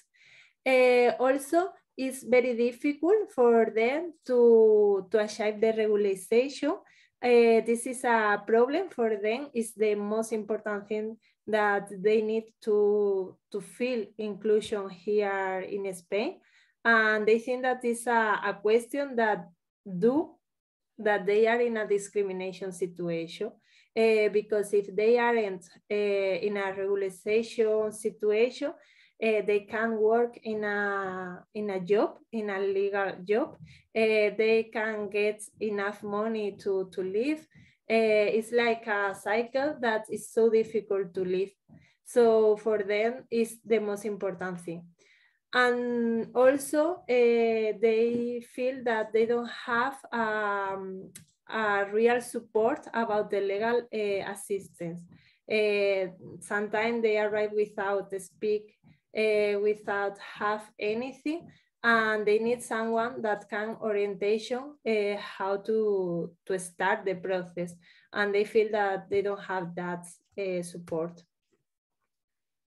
Also, it's very difficult for them to achieve the regularization. This is a problem for them. It's the most important thing that they need to feel inclusion here in Spain. And they think that is a question that they are in a discrimination situation. Because if they aren't in a regularization situation, they can work in a job, in a legal job. They can get enough money to live. It's like a cycle that is so difficult to live. So for them, it's the most important thing. And also, they feel that they don't have a real support about the legal assistance. Sometimes they arrive without speak, without have anything, and they need someone that can orientation how to start the process, and they feel that they don't have that support.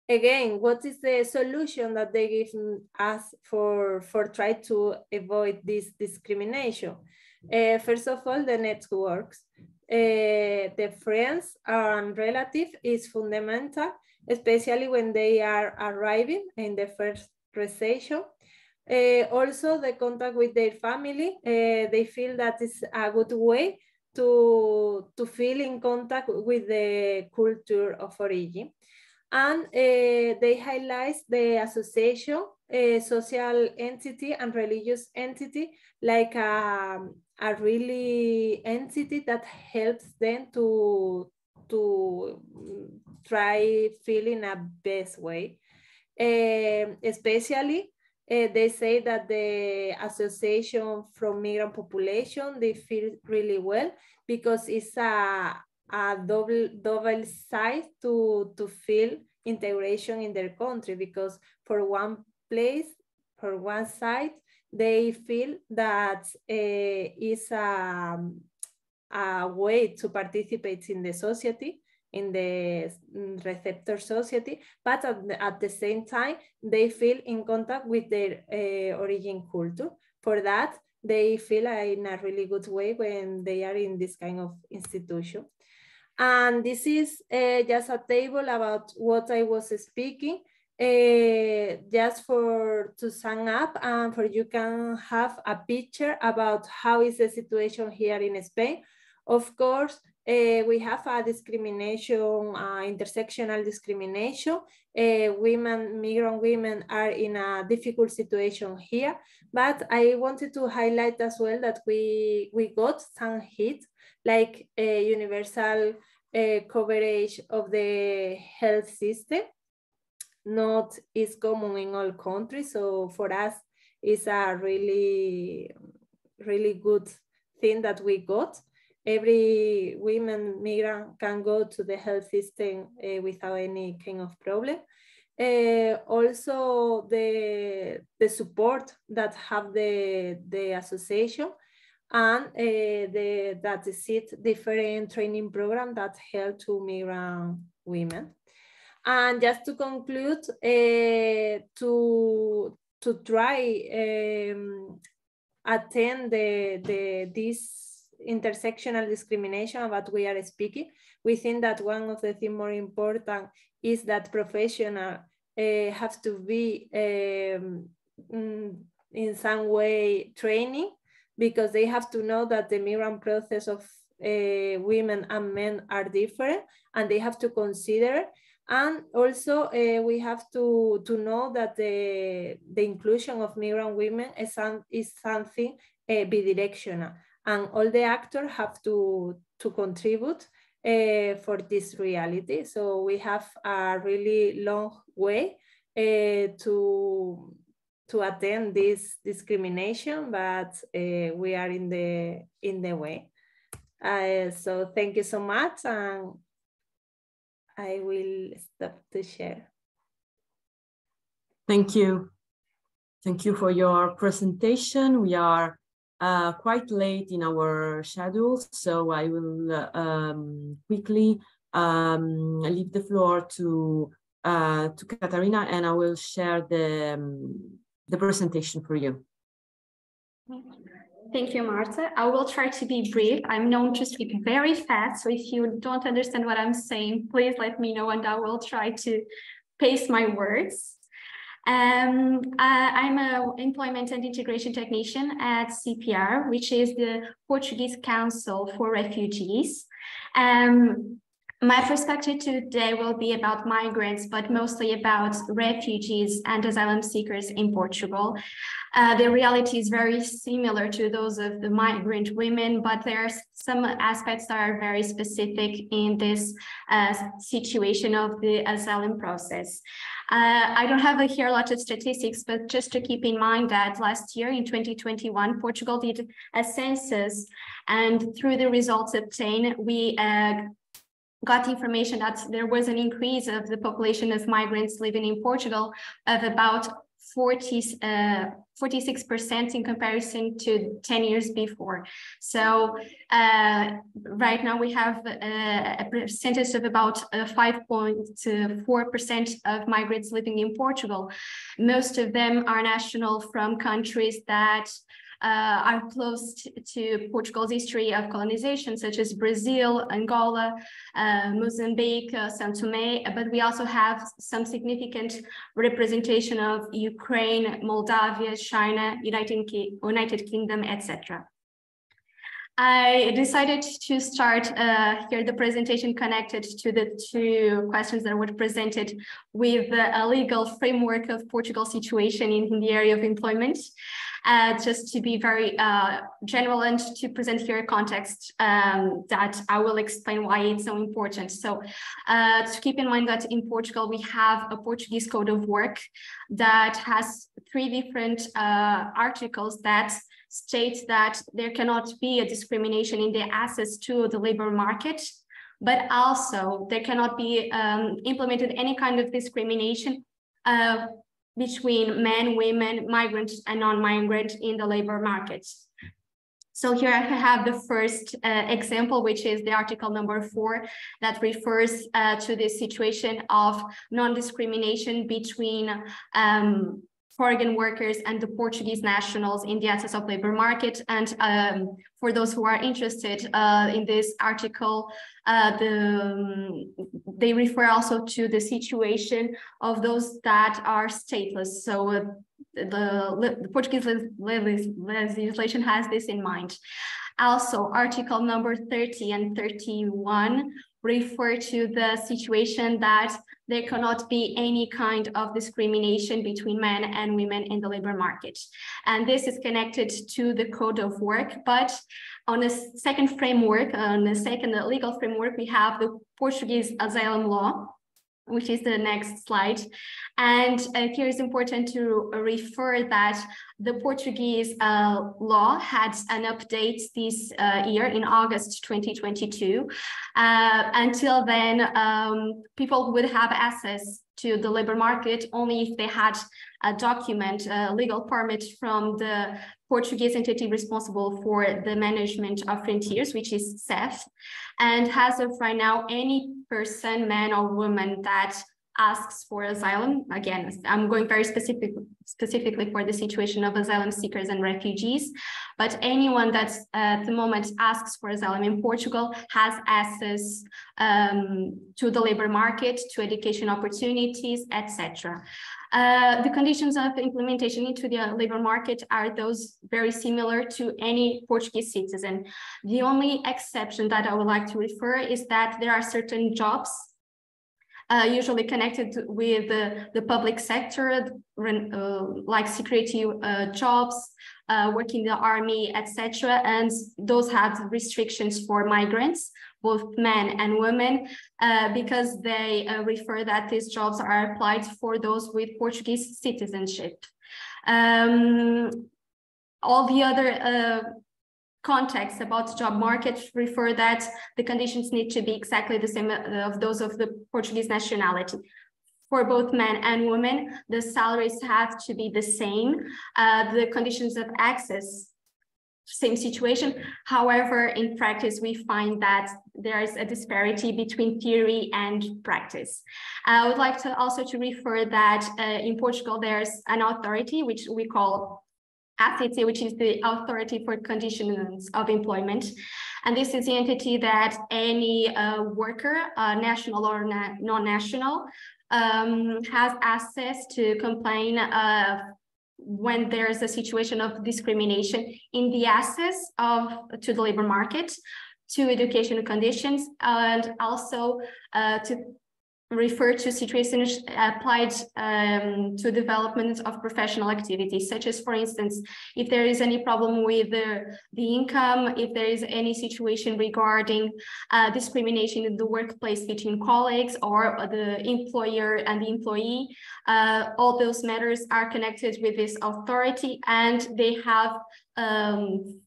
Again, what is the solution that they give us for try to avoid this discrimination? First of all, the networks. The friends and relatives is fundamental, especially when they are arriving in the first recession. Also, the contact with their family. They feel that is a good way to feel in contact with the culture of origin. And they highlight the association, social entity and religious entity, like a really entity that helps them to try feeling a best way. Especially, they say that the association from migrant population, they feel really well because it's a double side to feel integration in their country, because for one place, for one side, they feel that is a way to participate in the society, in the receptor society, but at the same time, they feel in contact with their origin culture. For that, they feel in a really good way when they are in this kind of institution. And this is just a table about what I was speaking, just to sum up and for you can have a picture about how is the situation here in Spain. Of course, we have a discrimination, intersectional discrimination. Migrant women are in a difficult situation here, but I wanted to highlight as well that we got some hit, like universal coverage of the health system. Not is common in all countries, so for us, it's a really, really good thing that we got. Every women migrant can go to the health system without any kind of problem. Also, the support that have the association, and that is different training program that help to migrant women. And just to conclude, to try attend this intersectional discrimination about we are speaking, we think that one of the things more important is that professionals have to be in some way training, because they have to know that the migrant process of women and men are different, and they have to consider. And also we have to know that the inclusion of migrant women is something bidirectional, and all the actors have to contribute for this reality. So we have a really long way to attend this discrimination, but we are in the way. So thank you so much, and I will stop to share. Thank you. Thank you for your presentation. We are quite late in our schedule, so I will quickly leave the floor to Catarina, and I will share the presentation for you. Thank you, Marta. I will try to be brief. I'm known to speak very fast, so if you don't understand what I'm saying, please let me know and I will try to pace my words. I'm an employment and integration technician at CPR, which is the Portuguese Council for Refugees. My perspective today will be about migrants, but mostly about refugees and asylum seekers in Portugal. The reality is very similar to those of the migrant women, but there are some aspects that are very specific in this situation of the asylum process. I don't have here a lot of statistics, but just to keep in mind that last year in 2021, Portugal did a census, and through the results obtained, we got information that there was an increase of the population of migrants living in Portugal of about 46% in comparison to 10 years before. So right now we have a percentage of about 5.4% of migrants living in Portugal. Most of them are national from countries that are close to Portugal's history of colonization, such as Brazil, Angola, Mozambique, São Tomé, but we also have some significant representation of Ukraine, Moldavia, China, United Kingdom, etc. I decided to start here the presentation connected to the two questions that were presented with a legal framework of Portugal's situation in the area of employment. Just to be very general and to present here a context that I will explain why it's so important. So to keep in mind that in Portugal, we have a Portuguese code of work that has 3 different articles that state that there cannot be a discrimination in the access to the labor market, but also there cannot be implemented any kind of discrimination between men, women, migrants, and non-migrant in the labor market. So here I have the first example, which is the article number 4, that refers to the situation of non-discrimination between foreign workers and the Portuguese nationals in the access of labor market. And for those who are interested in this article, they refer also to the situation of those that are stateless. So the Portuguese legislation has this in mind. Also, article number 30 and 31 refer to the situation that there cannot be any kind of discrimination between men and women in the labor market. And this is connected to the code of work, but on a second framework, on a second legal framework, we have the Portuguese asylum law, which is the next slide. And here is important to refer that the Portuguese law had an update this year in August 2022. Until then, people would have access to the labor market only if they had a document, a legal permit from the Portuguese entity responsible for the management of frontiers, which is CEF. And as of right now, any person, man or woman, that asks for asylum, again, I'm going very specifically for the situation of asylum seekers and refugees, but anyone that at the moment asks for asylum in Portugal has access to the labor market, to education opportunities, etc. The conditions of implementation into the labor market are those very similar to any Portuguese citizen. The only exception that I would like to refer is that there are certain jobs usually connected with the public sector, like security jobs, working in the army, etc. And those have restrictions for migrants, both men and women, because they refer that these jobs are applied for those with Portuguese citizenship. All the other contexts about the job market refer that the conditions need to be exactly the same of those of the Portuguese nationality. For both men and women, the salaries have to be the same. The conditions of access, same situation. However, in practice, we find that there is a disparity between theory and practice. I would like to also to refer that in Portugal, there's an authority which we call ACT, which is the Authority for Conditions of Employment. And this is the entity that any worker, national or non-national, has access to complain when there's a situation of discrimination in the access to the labor market, to educational conditions, and also to refer to situations applied to development of professional activities, such as, for instance, if there is any problem with the income, if there is any situation regarding discrimination in the workplace between colleagues or the employer and the employee, all those matters are connected with this authority, and they have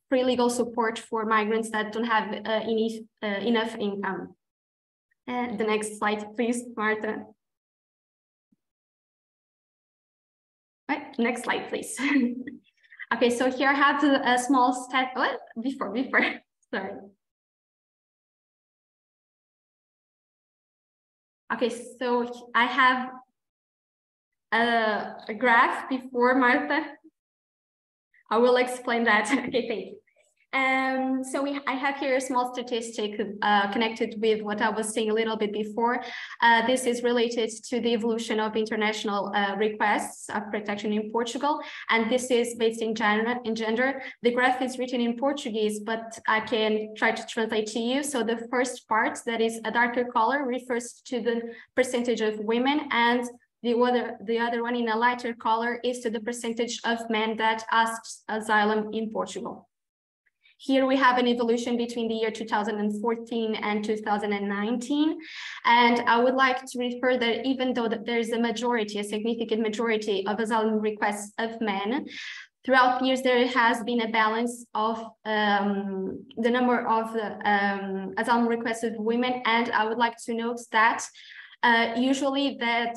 free legal support for migrants that don't have enough income. The next slide, please, Marta. Right, next slide, please. Okay, so here I have a small step. What? Before, sorry. Okay, so I have a graph before, Marta. I will explain that. Okay, thank you. So I have here a small statistic connected with what I was saying a little bit before. This is related to the evolution of international requests of protection in Portugal, and this is based in gender. The graph is written in Portuguese, but I can try to translate to you. So the first part, that is a darker color, refers to the percentage of women, and the other one in a lighter color is to the percentage of men that asked asylum in Portugal. Here we have an evolution between the year 2014 and 2019. And I would like to refer that even though there's a significant majority of asylum requests of men, throughout the years, there has been a balance of the number of asylum requests of women. And I would like to note that usually that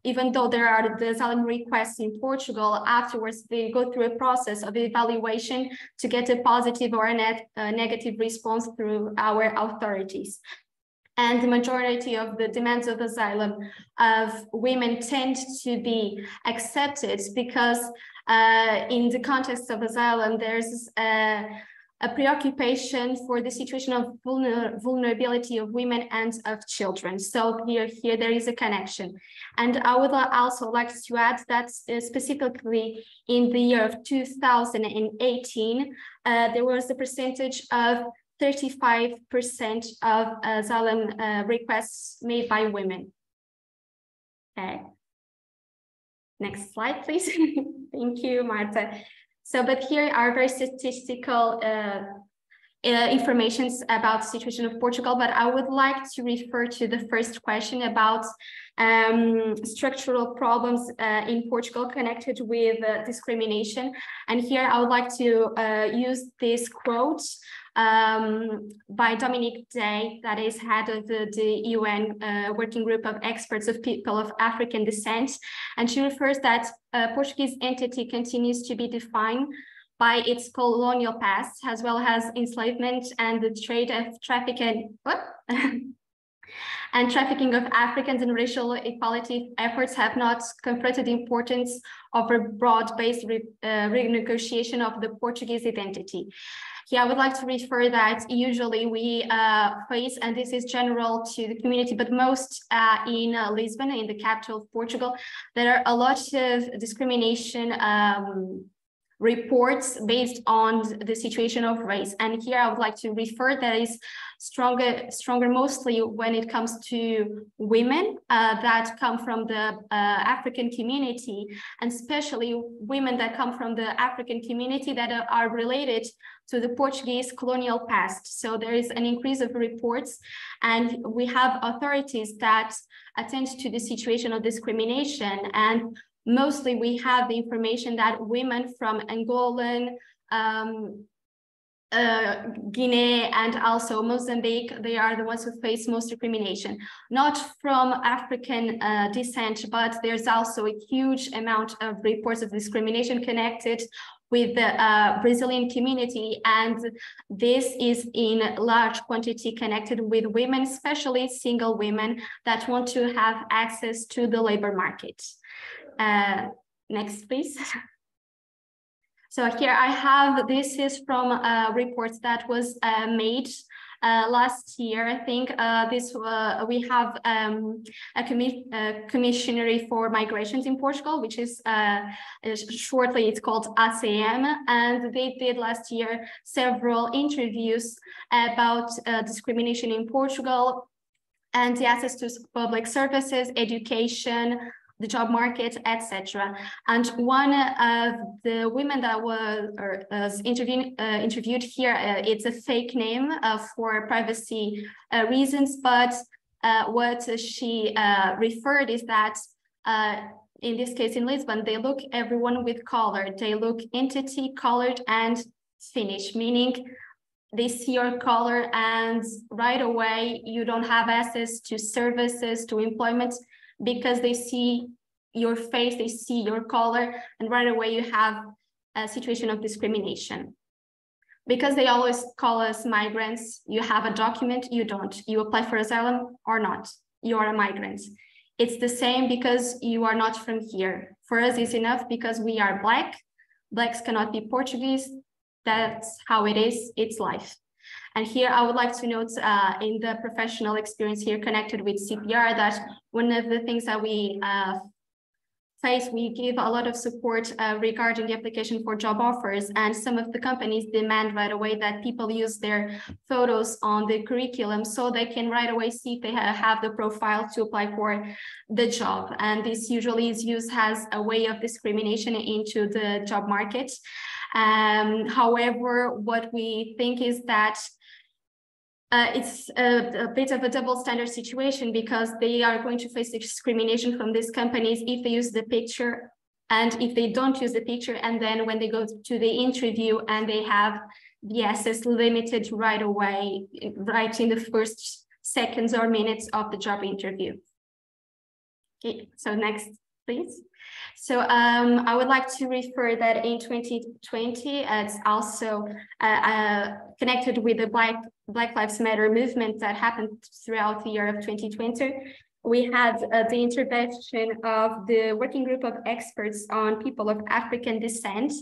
even though there are the asylum requests in Portugal, afterwards they go through a process of evaluation to get a positive or a negative response through our authorities. And the majority of the demands of asylum of women tend to be accepted because in the context of asylum, there's a preoccupation for the situation of vulnerability of women and of children. So here there is a connection. And I would also like to add that specifically in the year of 2018, there was a percentage of 35% of asylum requests made by women. Okay. Next slide, please. Thank you, Marta. So, but here are very statistical informations about the situation of Portugal, but I would like to refer to the first question about structural problems in Portugal connected with discrimination. And here I would like to use this quote by Dominique Day, that is head of the UN working group of experts of people of African descent. And she refers that Portuguese entity continues to be defined by its colonial past, as well as enslavement and the trade of trafficking. And trafficking of Africans and racial equality efforts have not confronted the importance of a broad-based renegotiation of the Portuguese identity. Here, I would like to refer that usually we face, and this is general to the community, but most in Lisbon, in the capital of Portugal, there are a lot of discrimination reports based on the situation of race. And here I would like to refer that is stronger mostly when it comes to women that come from the African community, and especially women that come from the African community that are related to the Portuguese colonial past. So there is an increase of reports, and we have authorities that attend to the situation of discrimination. And mostly we have the information that women from Angolan, Guinea, and also Mozambique, they are the ones who face most discrimination. Not from African descent, but there's also a huge amount of reports of discrimination connected with the Brazilian community, and this is in large quantity connected with women, especially single women that want to have access to the labor market. Next, please. So here I have, this is from reports that was made last year. I think we have a commissionary for migrations in Portugal, which is shortly it's called ACM, and they did last year several interviews about discrimination in Portugal and the access to public services, education, the job market, etc. And one of the women that was interviewed here, it's a fake name for privacy reasons, but what she referred is that in this case in Lisbon, they look everyone with color. They look entity, colored, and Finnish, meaning they see your color and right away you don't have access to services, to employment, because they see your face, they see your color, and right away you have a situation of discrimination. Because they always call us migrants, you have a document, you don't. You apply for asylum or not, you are a migrant. It's the same because you are not from here. For us, it's enough because we are Black. Blacks cannot be Portuguese. That's how it is, it's life. And here I would like to note in the professional experience here connected with CPR that one of the things that we face, we give a lot of support regarding the application for job offers, and some of the companies demand right away that people use their photos on the curriculum so they can right away see if they have the profile to apply for the job. And this usually is used as a way of discrimination into the job market. However, what we think is that it's a bit of a double standard situation, because they are going to face discrimination from these companies if they use the picture and if they don't use the picture, and then when they go to the interview and they have the access limited right away, right in the first seconds or minutes of the job interview. Okay, so next, please. So I would like to refer that in 2020, it's also connected with the Black Lives Matter movement that happened throughout the year of 2020. We had the intervention of the working group of experts on people of African descent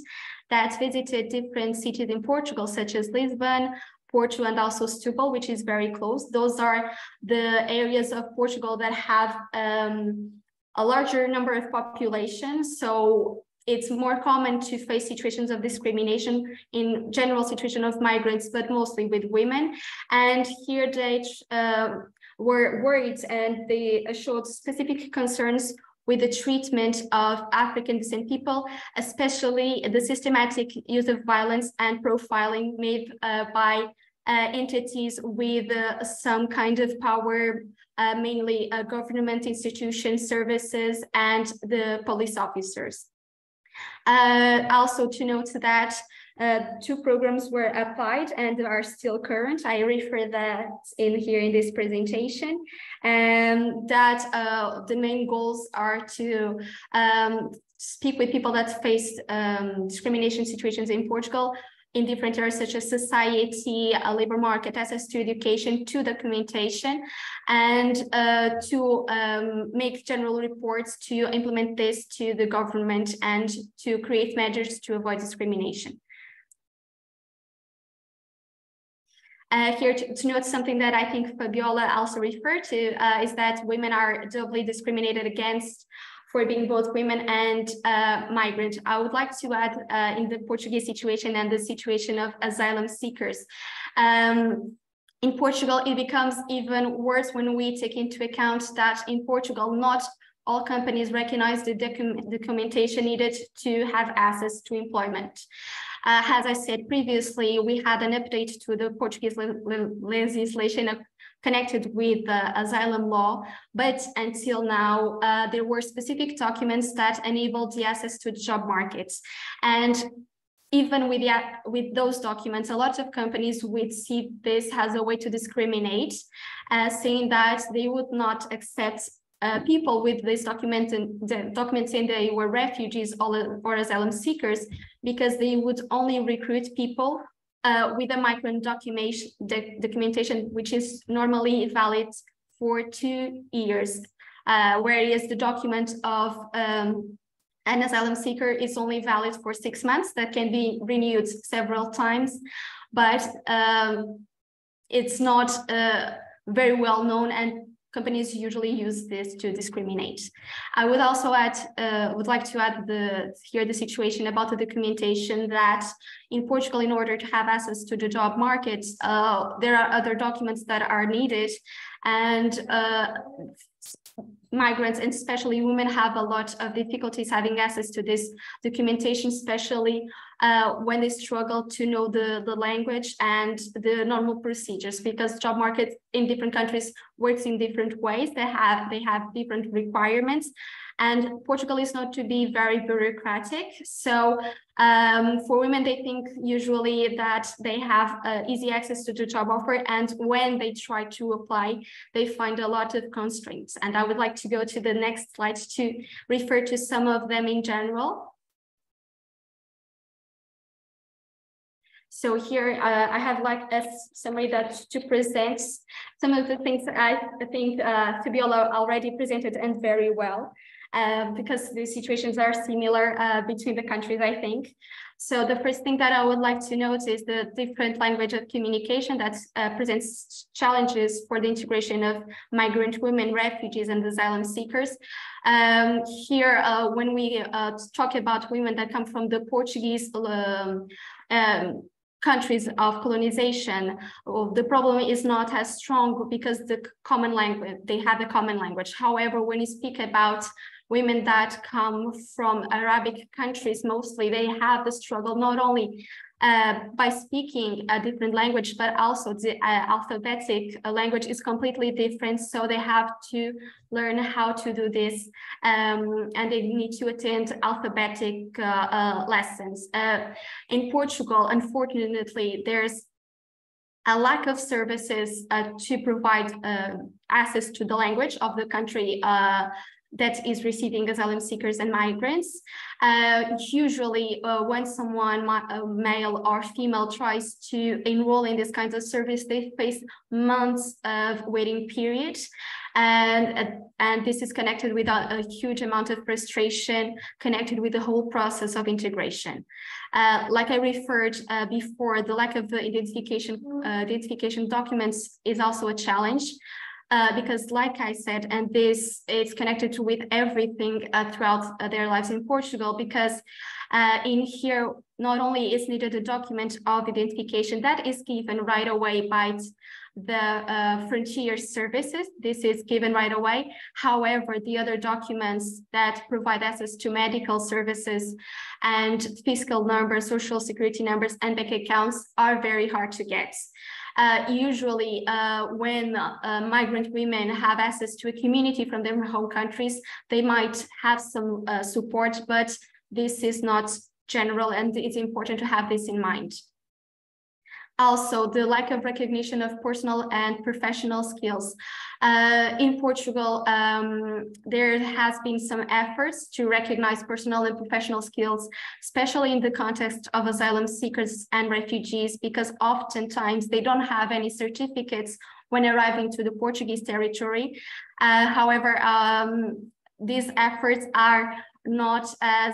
that visited different cities in Portugal, such as Lisbon, Porto, and also Setúbal, which is very close. Those are the areas of Portugal that have a larger number of populations, so it's more common to face situations of discrimination in general situation of migrants, but mostly with women. And here they were worried, and they showed specific concerns with the treatment of African descent people, especially the systematic use of violence and profiling made by entities with some kind of power, mainly government institutions, services, and the police officers. Also to note that 2 programs were applied and are still current. I refer that in here in this presentation, and that the main goals are to speak with people that face discrimination situations in Portugal, in different areas such as society, labor market, access to education, to documentation, and to make general reports to implement this to the government and to create measures to avoid discrimination. Here to note something that I think Fabiola also referred to is that women are doubly discriminated against for being both women and migrant. I would like to add in the Portuguese situation and the situation of asylum seekers. In Portugal, it becomes even worse when we take into account that in Portugal, not all companies recognize the documentation needed to have access to employment. As I said previously, we had an update to the Portuguese legislation connected with the asylum law, but until now, there were specific documents that enabled the access to the job markets. And even with those documents, a lot of companies would see this as a way to discriminate, saying that they would not accept people with this document saying they were refugees or asylum seekers, because they would only recruit people with a migrant documentation, which is normally valid for 2 years, whereas the document of an asylum seeker is only valid for 6 months. That can be renewed several times, but it's not very well known, and companies usually use this to discriminate. I would also would like to add here the situation about the documentation that in Portugal, in order to have access to the job market, there are other documents that are needed, and migrants and especially women have a lot of difficulties having access to this documentation, especially when they struggle to know the language and the normal procedures, because job market in different countries works in different ways. They have different requirements, and Portugal is not to be very bureaucratic. So for women, they think usually that they have easy access to the job offer, and when they try to apply, they find a lot of constraints. And I would like to go to the next slide to refer to some of them in general. So here I have like a summary to present some of the things I think Fabiola already presented, and very well, because the situations are similar between the countries, I think. So the first thing that I would like to note is the different language of communication that presents challenges for the integration of migrant women, refugees, and asylum seekers. Here, when we talk about women that come from the Portuguese countries of colonization, the problem is not as strong because they have a common language. However, when you speak about women that come from Arabic countries, mostly, they have the struggle not only by speaking a different language, but also the alphabetic language is completely different. So they have to learn how to do this, and they need to attend alphabetic lessons. In Portugal, unfortunately, there's a lack of services to provide access to the language of the country that is receiving asylum seekers and migrants. Usually when someone, male or female, tries to enroll in this kinds of service, they face months of waiting period. And this is connected with a huge amount of frustration connected with the whole process of integration. Like I referred before, the lack of identification documents is also a challenge. Because like I said, and this is connected with everything throughout their lives in Portugal, because in here, not only is needed a document of identification that is given right away by the frontier services. This is given right away. However, the other documents that provide access to medical services and fiscal numbers, social security numbers, and bank accounts are very hard to get. Usually when migrant women have access to a community from their home countries, they might have some support, but this is not general, and it's important to have this in mind. Also, the lack of recognition of personal and professional skills. In Portugal, there has been some efforts to recognize personal and professional skills, especially in the context of asylum seekers and refugees, because oftentimes they don't have any certificates when arriving to the Portuguese territory. However, these efforts are not as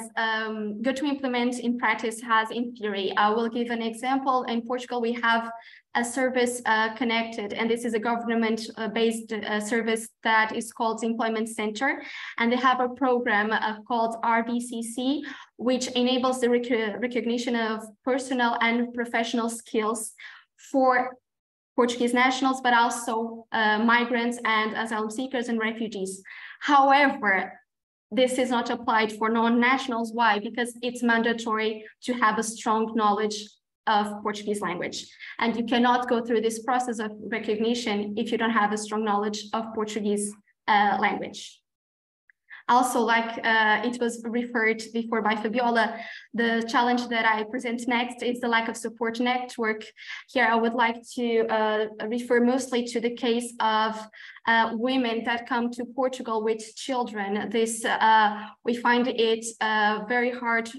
good to implement in practice as in theory. I will give an example. In Portugal, we have a service connected, and this is a government-based service that is called Employment Center, and they have a program called RBCC, which enables the recognition of personal and professional skills for Portuguese nationals, but also migrants and asylum seekers and refugees. However, this is not applied for non-nationals. Why? Because it's mandatory to have a strong knowledge of Portuguese language. And you cannot go through this process of recognition if you don't have a strong knowledge of Portuguese language. Also, like it was referred before by Fabiola, the challenge that I present next is the lack of support network. Here, I would like to refer mostly to the case of women that come to Portugal with children. This, we find it very hard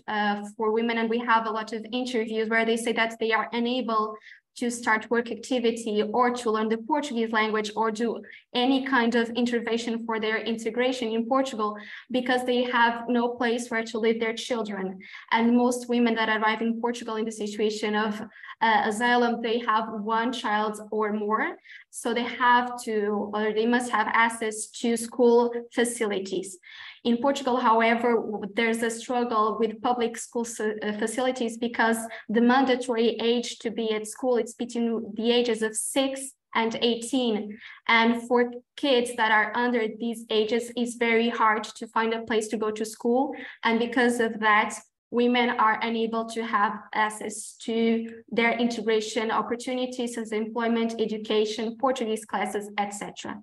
for women, and we have a lot of interviews where they say that they are unable to start work activity or to learn the Portuguese language or do any kind of intervention for their integration in Portugal because they have no place where to leave their children. And most women that arrive in Portugal in the situation of asylum, they have one child or more. So they have to, or they must have access to school facilities. In Portugal, however, there's a struggle with public school facilities because the mandatory age to be at school, it's between the ages of 6 and 18. And for kids that are under these ages, it's very hard to find a place to go to school. And because of that, women are unable to have access to their integration opportunities as employment, education, Portuguese classes, etc.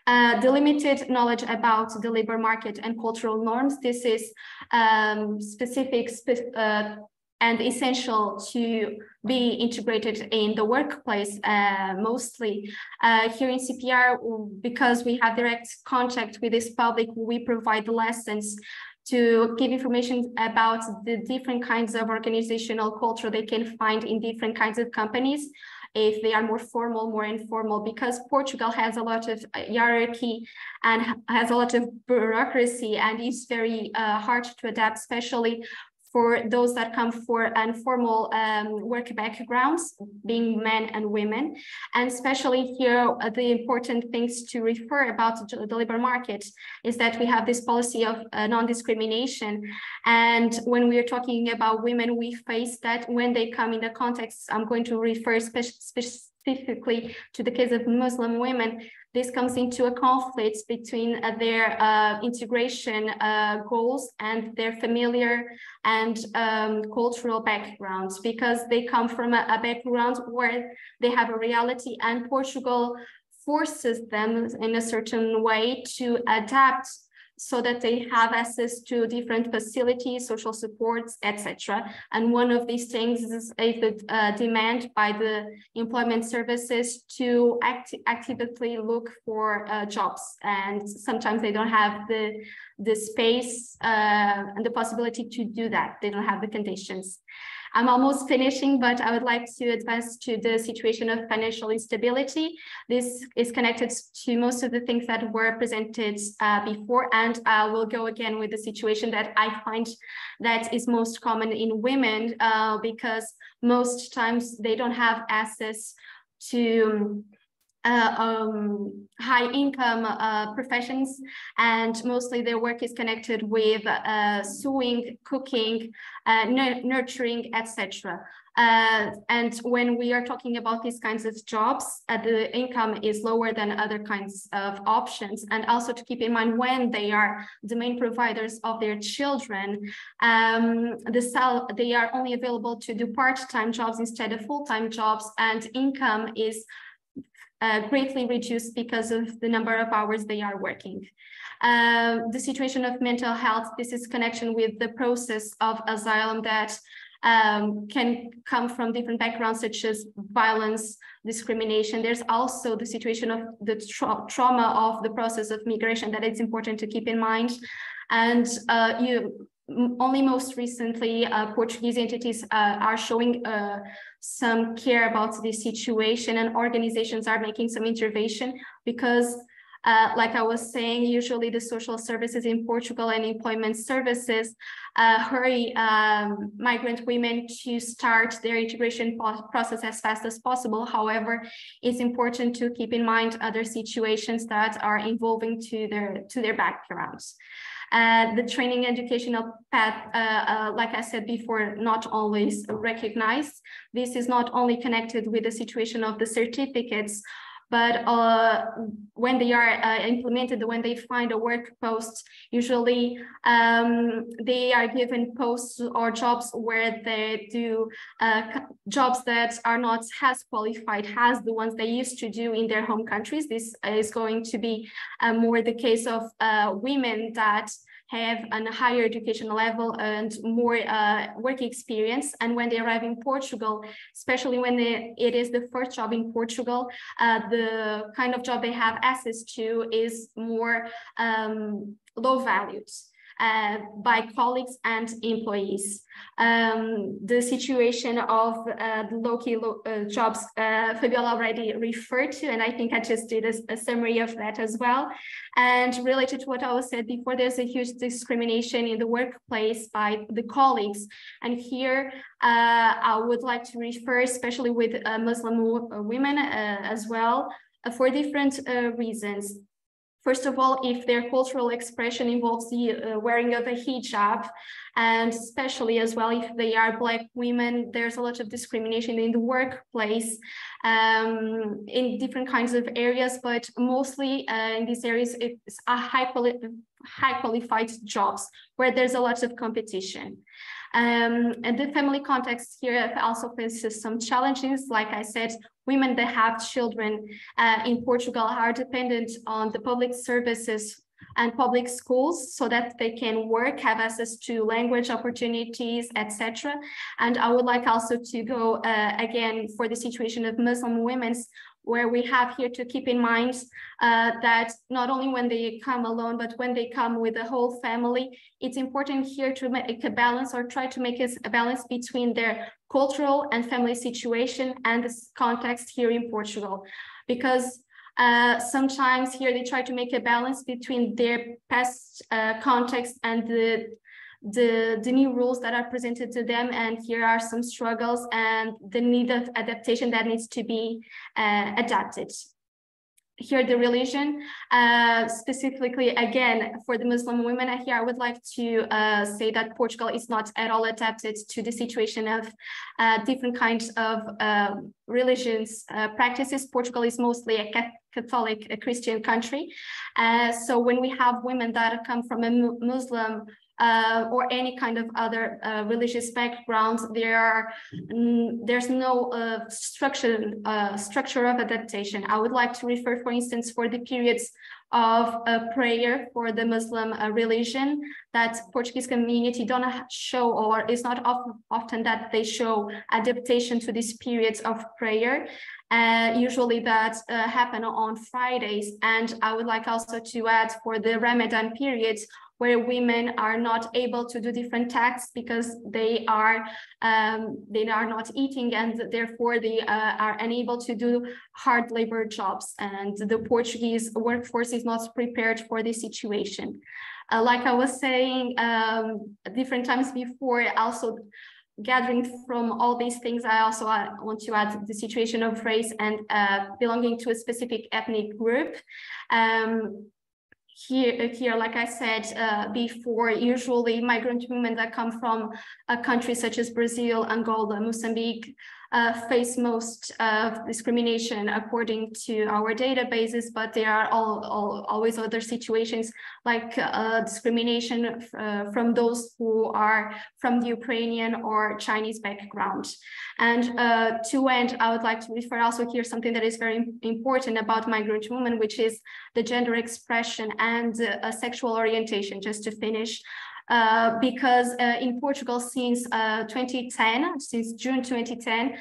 The limited knowledge about the labor market and cultural norms. This is specific and essential to be integrated in the workplace mostly. Here in CPR, because we have direct contact with this public, we provide lessons to give information about the different kinds of organizational culture they can find in different kinds of companies, if they are more formal, more informal, because Portugal has a lot of hierarchy and has a lot of bureaucracy, and it's very hard to adapt, especially for those that come for informal work backgrounds, being men and women. And especially here, the important things to refer about the labor market is that we have this policy of non-discrimination. And when we are talking about women, we face that when they come in the context, I'm going to refer specifically to the case of Muslim women. This comes into a conflict between their integration goals and their familiar and cultural backgrounds, because they come from a background where they have a reality, and Portugal forces them in a certain way to adapt so that they have access to different facilities, social supports, etc. And one of these things is the demand by the employment services to actively look for jobs. And sometimes they don't have the space and the possibility to do that. They don't have the conditions. I'm almost finishing, but I would like to advance to the situation of financial instability. This is connected to most of the things that were presented before, and I will go again with the situation that I find that is most common in women because most times they don't have access to high income professions, and mostly their work is connected with sewing, cooking, nurturing, etc. And when we are talking about these kinds of jobs, the income is lower than other kinds of options. And also to keep in mind, when they are the main providers of their children, they are only available to do part-time jobs instead of full-time jobs, and income is greatly reduced because of the number of hours they are working. The situation of mental health, this is connection with the process of asylum, that can come from different backgrounds, such as violence, discrimination. There's also the situation of the trauma of the process of migration that it's important to keep in mind. And only most recently, Portuguese entities are showing some care about this situation, and organizations are making some intervention because like I was saying, usually the social services in Portugal and employment services hurry migrant women to start their integration process as fast as possible. However, it's important to keep in mind other situations that are involving to their backgrounds. The training educational path, like I said before, not always recognized. This is not only connected with the situation of the certificates, but when they are implemented, when they find a work post, usually they are given posts or jobs where they do jobs that are not as qualified as the ones they used to do in their home countries. This is going to be more the case of women that have a higher educational level and more work experience. And when they arrive in Portugal, especially when it is the first job in Portugal, the kind of job they have access to is more low valued by colleagues and employees. The situation of the low-key jobs, Fabiola already referred to, and I think I just did a summary of that as well. And related to what I was said before, there's a huge discrimination in the workplace by the colleagues. And here I would like to refer, especially with Muslim women as well, for different reasons. First of all, if their cultural expression involves the wearing of a hijab, and especially as well if they are Black women, there's a lot of discrimination in the workplace in different kinds of areas, but mostly in these areas, it's a high qualified jobs where there's a lot of competition. And the family context here also faces some challenges. Like I said, women that have children in Portugal are dependent on the public services and public schools so that they can work, have access to language opportunities, etc. And I would like also to go again for the situation of Muslim women, where we have here to keep in mind that not only when they come alone, but when they come with the whole family, it's important here to make a balance or try to make a balance between their cultural and family situation and the context here in Portugal. Because sometimes here they try to make a balance between their past context and the new rules that are presented to them, and here are some struggles and the need of adaptation that needs to be adapted. Here the religion, specifically again for the Muslim women, here I would like to say that Portugal is not at all adapted to the situation of different kinds of religions practices. Portugal is mostly a Catholic, a Christian country. So when we have women that come from a Muslim or any kind of other religious backgrounds, there's no structure of adaptation. I would like to refer, for instance, for the periods of prayer for the Muslim religion that Portuguese community don't show, or it's not often that they show adaptation to these periods of prayer. Usually that happen on Fridays. And I would like also to add for the Ramadan periods, where women are not able to do different tasks because they are not eating, and therefore they are unable to do hard labor jobs. And the Portuguese workforce is not prepared for this situation. Like I was saying different times before, also gathering from all these things, I also want to add the situation of race and belonging to a specific ethnic group. Here, like I said before, usually migrant women that come from countries such as Brazil, Angola, Mozambique face most of discrimination according to our databases, but there are always other situations like discrimination from those who are from the Ukrainian or Chinese background. And to end, I would like to refer also here something that is very important about migrant women, which is the gender expression and sexual orientation. Just to finish, because in Portugal since 2010, since June 2010,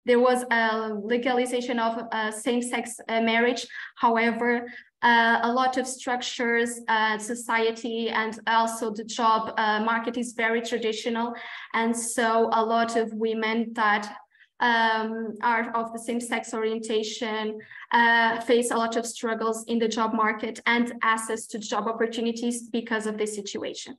there was a legalization of same-sex marriage. However, a lot of structures, society, and also the job market is very traditional. And so a lot of women that are of the same-sex orientation face a lot of struggles in the job market and access to job opportunities because of this situation.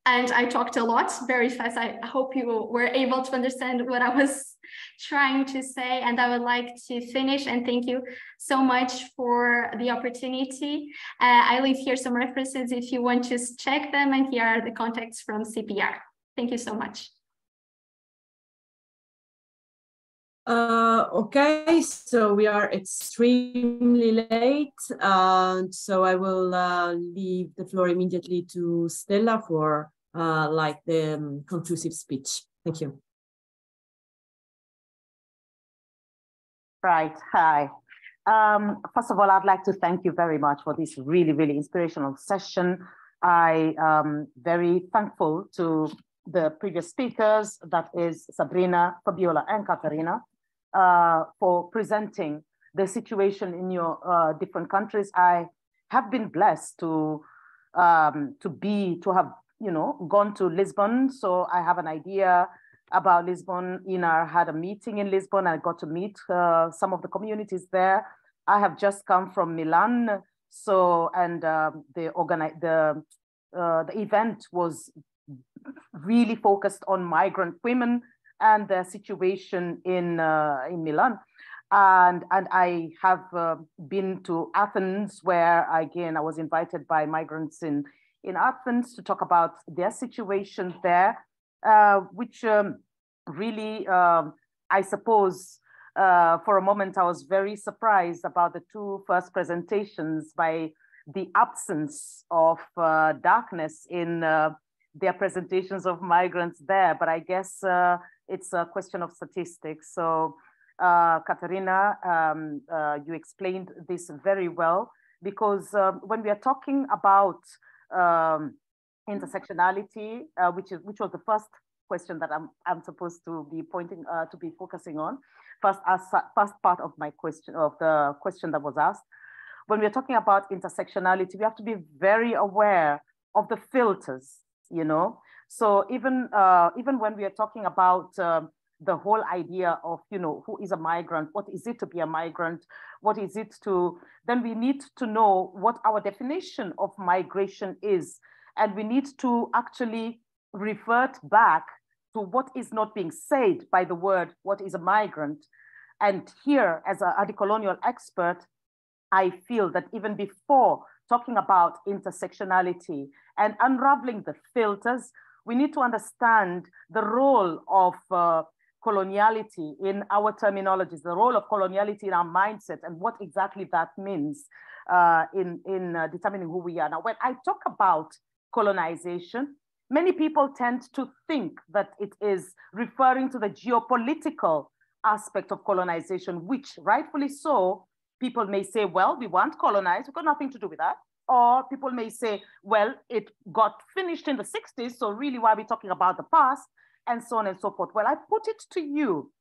And I talked a lot very fast. I hope you were able to understand what I was trying to say. And I would like to finish and thank you so much for the opportunity. I leave here some references if you want to check them. And here are the contacts from CPR. Thank you so much. Okay, so we are extremely late, so I will leave the floor immediately to Stella for like the conclusive speech. Thank you. Right, hi. First of all, I'd like to thank you very much for this really, really inspirational session. I am very thankful to the previous speakers, that is Sabrina, Fabiola, and Catarina, for presenting the situation in your different countries. I have been blessed to have, you know, gone to Lisbon, so I have an idea about Lisbon. Ina had a meeting in Lisbon. I got to meet some of the communities there. I have just come from Milan, so and the event was really focused on migrant women and their situation in Milan. And I have been to Athens, where again, I was invited by migrants in Athens to talk about their situation there, which really, I suppose, for a moment, I was very surprised about the two first presentations by the absence of darkness in their presentations of migrants there. But I guess it's a question of statistics. So Catarina, you explained this very well, because when we are talking about intersectionality, which was the first question that I'm supposed to be focusing on, first part of my question, of the question that was asked. When we're talking about intersectionality, we have to be very aware of the filters, you know. So even when we are talking about the whole idea of, you know, who is a migrant, what is it to be a migrant, what is it to, then we need to know what our definition of migration is. And we need to actually revert back to what is not being said by the word, what is a migrant. And here, as a decolonial expert, I feel that even before talking about intersectionality and unraveling the filters, we need to understand the role of coloniality in our terminologies, the role of coloniality in our mindset, and what exactly that means in determining who we are. Now, when I talk about colonization, many people tend to think that it is referring to the geopolitical aspect of colonization, which rightfully so, people may say, well, we weren't colonized, we've got nothing to do with that. Or people may say, well, it got finished in the 60s, so really why are we talking about the past? And so on and so forth. Well, I put it to you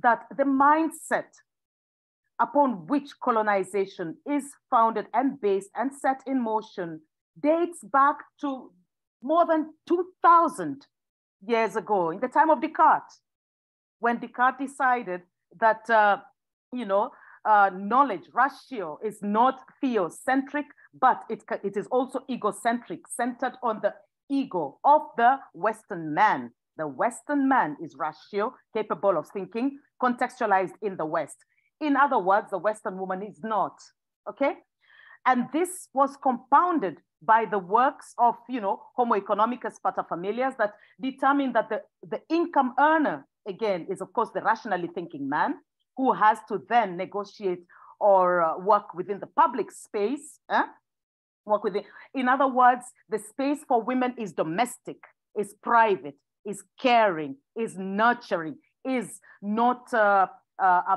that the mindset upon which colonization is founded and based and set in motion dates back to more than 2,000 years ago, in the time of Descartes, when Descartes decided that, knowledge, ratio, is not theocentric, but it is also egocentric, centered on the ego of the Western man. The Western man is ratio, capable of thinking, contextualized in the West. In other words, the Western woman is not, okay? And this was compounded by the works of, Homo economicus paterfamilias, that determine that the income earner, again, is of course the rationally thinking man, who has to then negotiate or work within the public space, in other words, the space for women is domestic, is private, is caring, is nurturing, is not a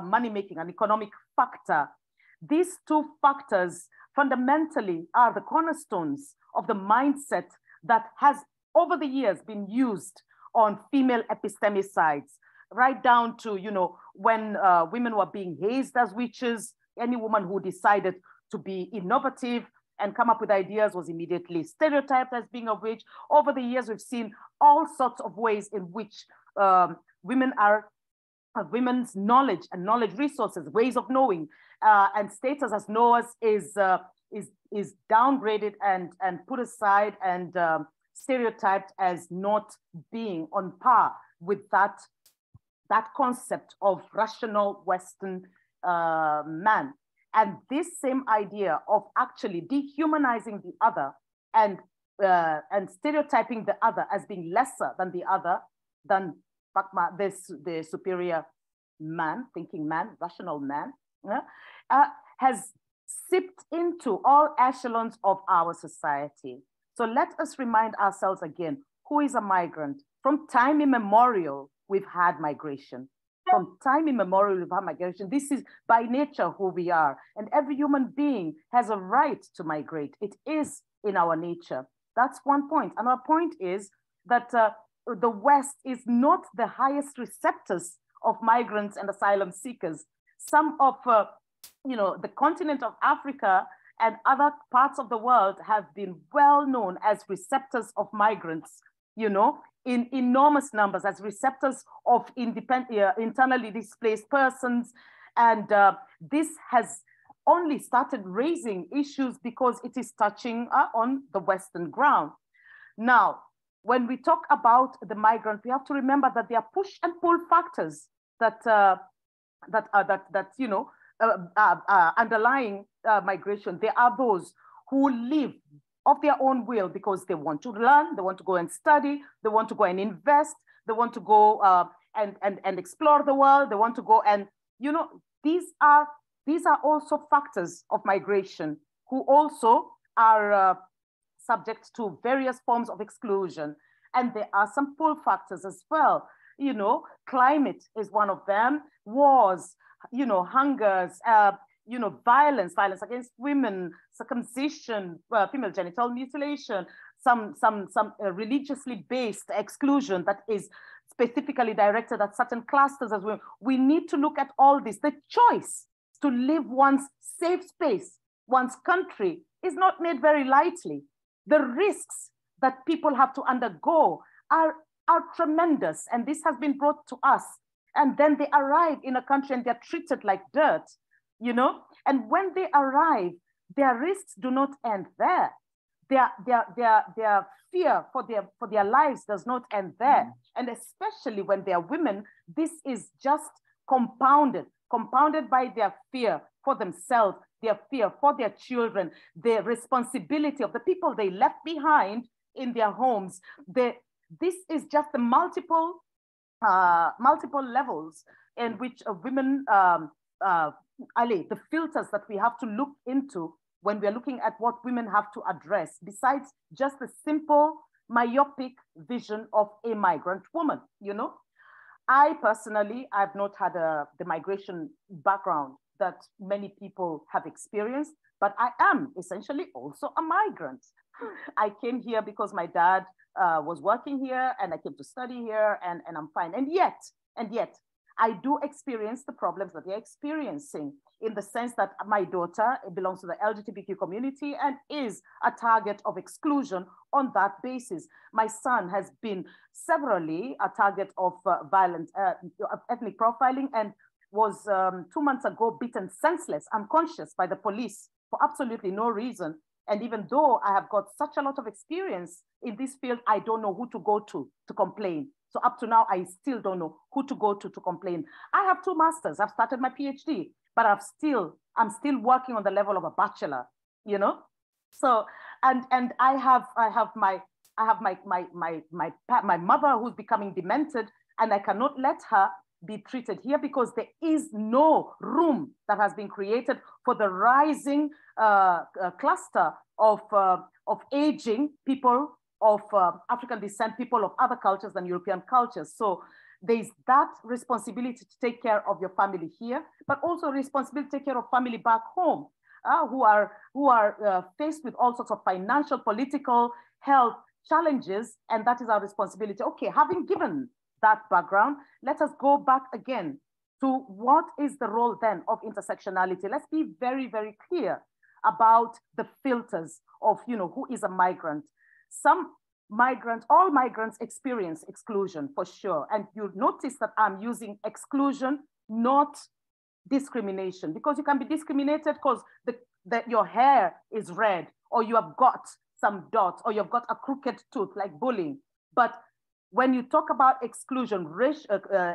money-making, an economic factor. These two factors fundamentally are the cornerstones of the mindset that has over the years been used on female epistemicides, right down to, you know, when women were being hazed as witches. Any woman who decided to be innovative and come up with ideas was immediately stereotyped as being a witch. Over the years, we've seen all sorts of ways in which women's knowledge and knowledge resources, ways of knowing, and status as knowers is downgraded and put aside and stereotyped as not being on par with that concept of rational Western man. And this same idea of actually dehumanizing the other and stereotyping the other as being lesser than the other, than the superior man, thinking man, rational man, has seeped into all echelons of our society. So let us remind ourselves again, who is a migrant? From time immemorial, we've had migration. From time immemorial, we've had migration. This is by nature who we are. And every human being has a right to migrate. It is in our nature. That's one point. Another point is that the West is not the highest receptors of migrants and asylum seekers. Some of, the continent of Africa and other parts of the world have been well known as receptors of migrants, in enormous numbers, as receptors of internally displaced persons. And this has only started raising issues because it is touching on the Western ground. Now, when we talk about the migrant, we have to remember that there are push and pull factors that underlying migration. There are those who live of their own will because they want to learn, they want to go and study, they want to go and invest, they want to go and explore the world, they want to go and, these are also factors of migration who also are subject to various forms of exclusion. And there are some pull factors as well. Climate is one of them, wars, hungers, violence against women, circumcision, female genital mutilation, some religiously based exclusion that is specifically directed at certain clusters as well. We need to look at all this. The choice to live one's safe space, one's country, is not made very lightly. The risks that people have to undergo are tremendous, and this has been brought to us. And then they arrive in a country and they're treated like dirt, And when they arrive, their risks do not end there. Their fear for their lives does not end there. And especially when they are women, this is just compounded by their fear for themselves, their fear for their children, their responsibility of the people they left behind in their homes. This is just the multiple levels in which women, the filters that we have to look into when we're looking at what women have to address, besides just the simple myopic vision of a migrant woman, I personally, I've not had the migration background that many people have experienced, but I am essentially also a migrant. I came here because my dad was working here and I came to study here and I'm fine. And yet, I do experience the problems that they're experiencing, in the sense that my daughter belongs to the LGBTQ community and is a target of exclusion on that basis. My son has been severally a target of violent ethnic profiling and was 2 months ago beaten senseless, unconscious by the police for absolutely no reason. And even though I have got such a lot of experience in this field, I don't know who to go to complain. So up to now, I still don't know who to go to complain. I have 2 masters. I've started my PhD, but I'm still working on the level of a bachelor, So, and I have my mother who's becoming demented, and I cannot let her be treated here because there is no room that has been created for the rising cluster of aging people of African descent, people of other cultures than European cultures. So There's that responsibility to take care of your family here, but also responsibility to take care of family back home, who are faced with all sorts of financial, political, health challenges, and that is our responsibility. Okay, having given that background, let us go back again to what is the role then of intersectionality. Let's be very, very clear about the filters of, who is a migrant. All migrants experience exclusion for sure. And you'll notice that I'm using exclusion, not discrimination, because you can be discriminated because your hair is red, or you have got some dots, or you've got a crooked tooth, like bullying. But when you talk about exclusion,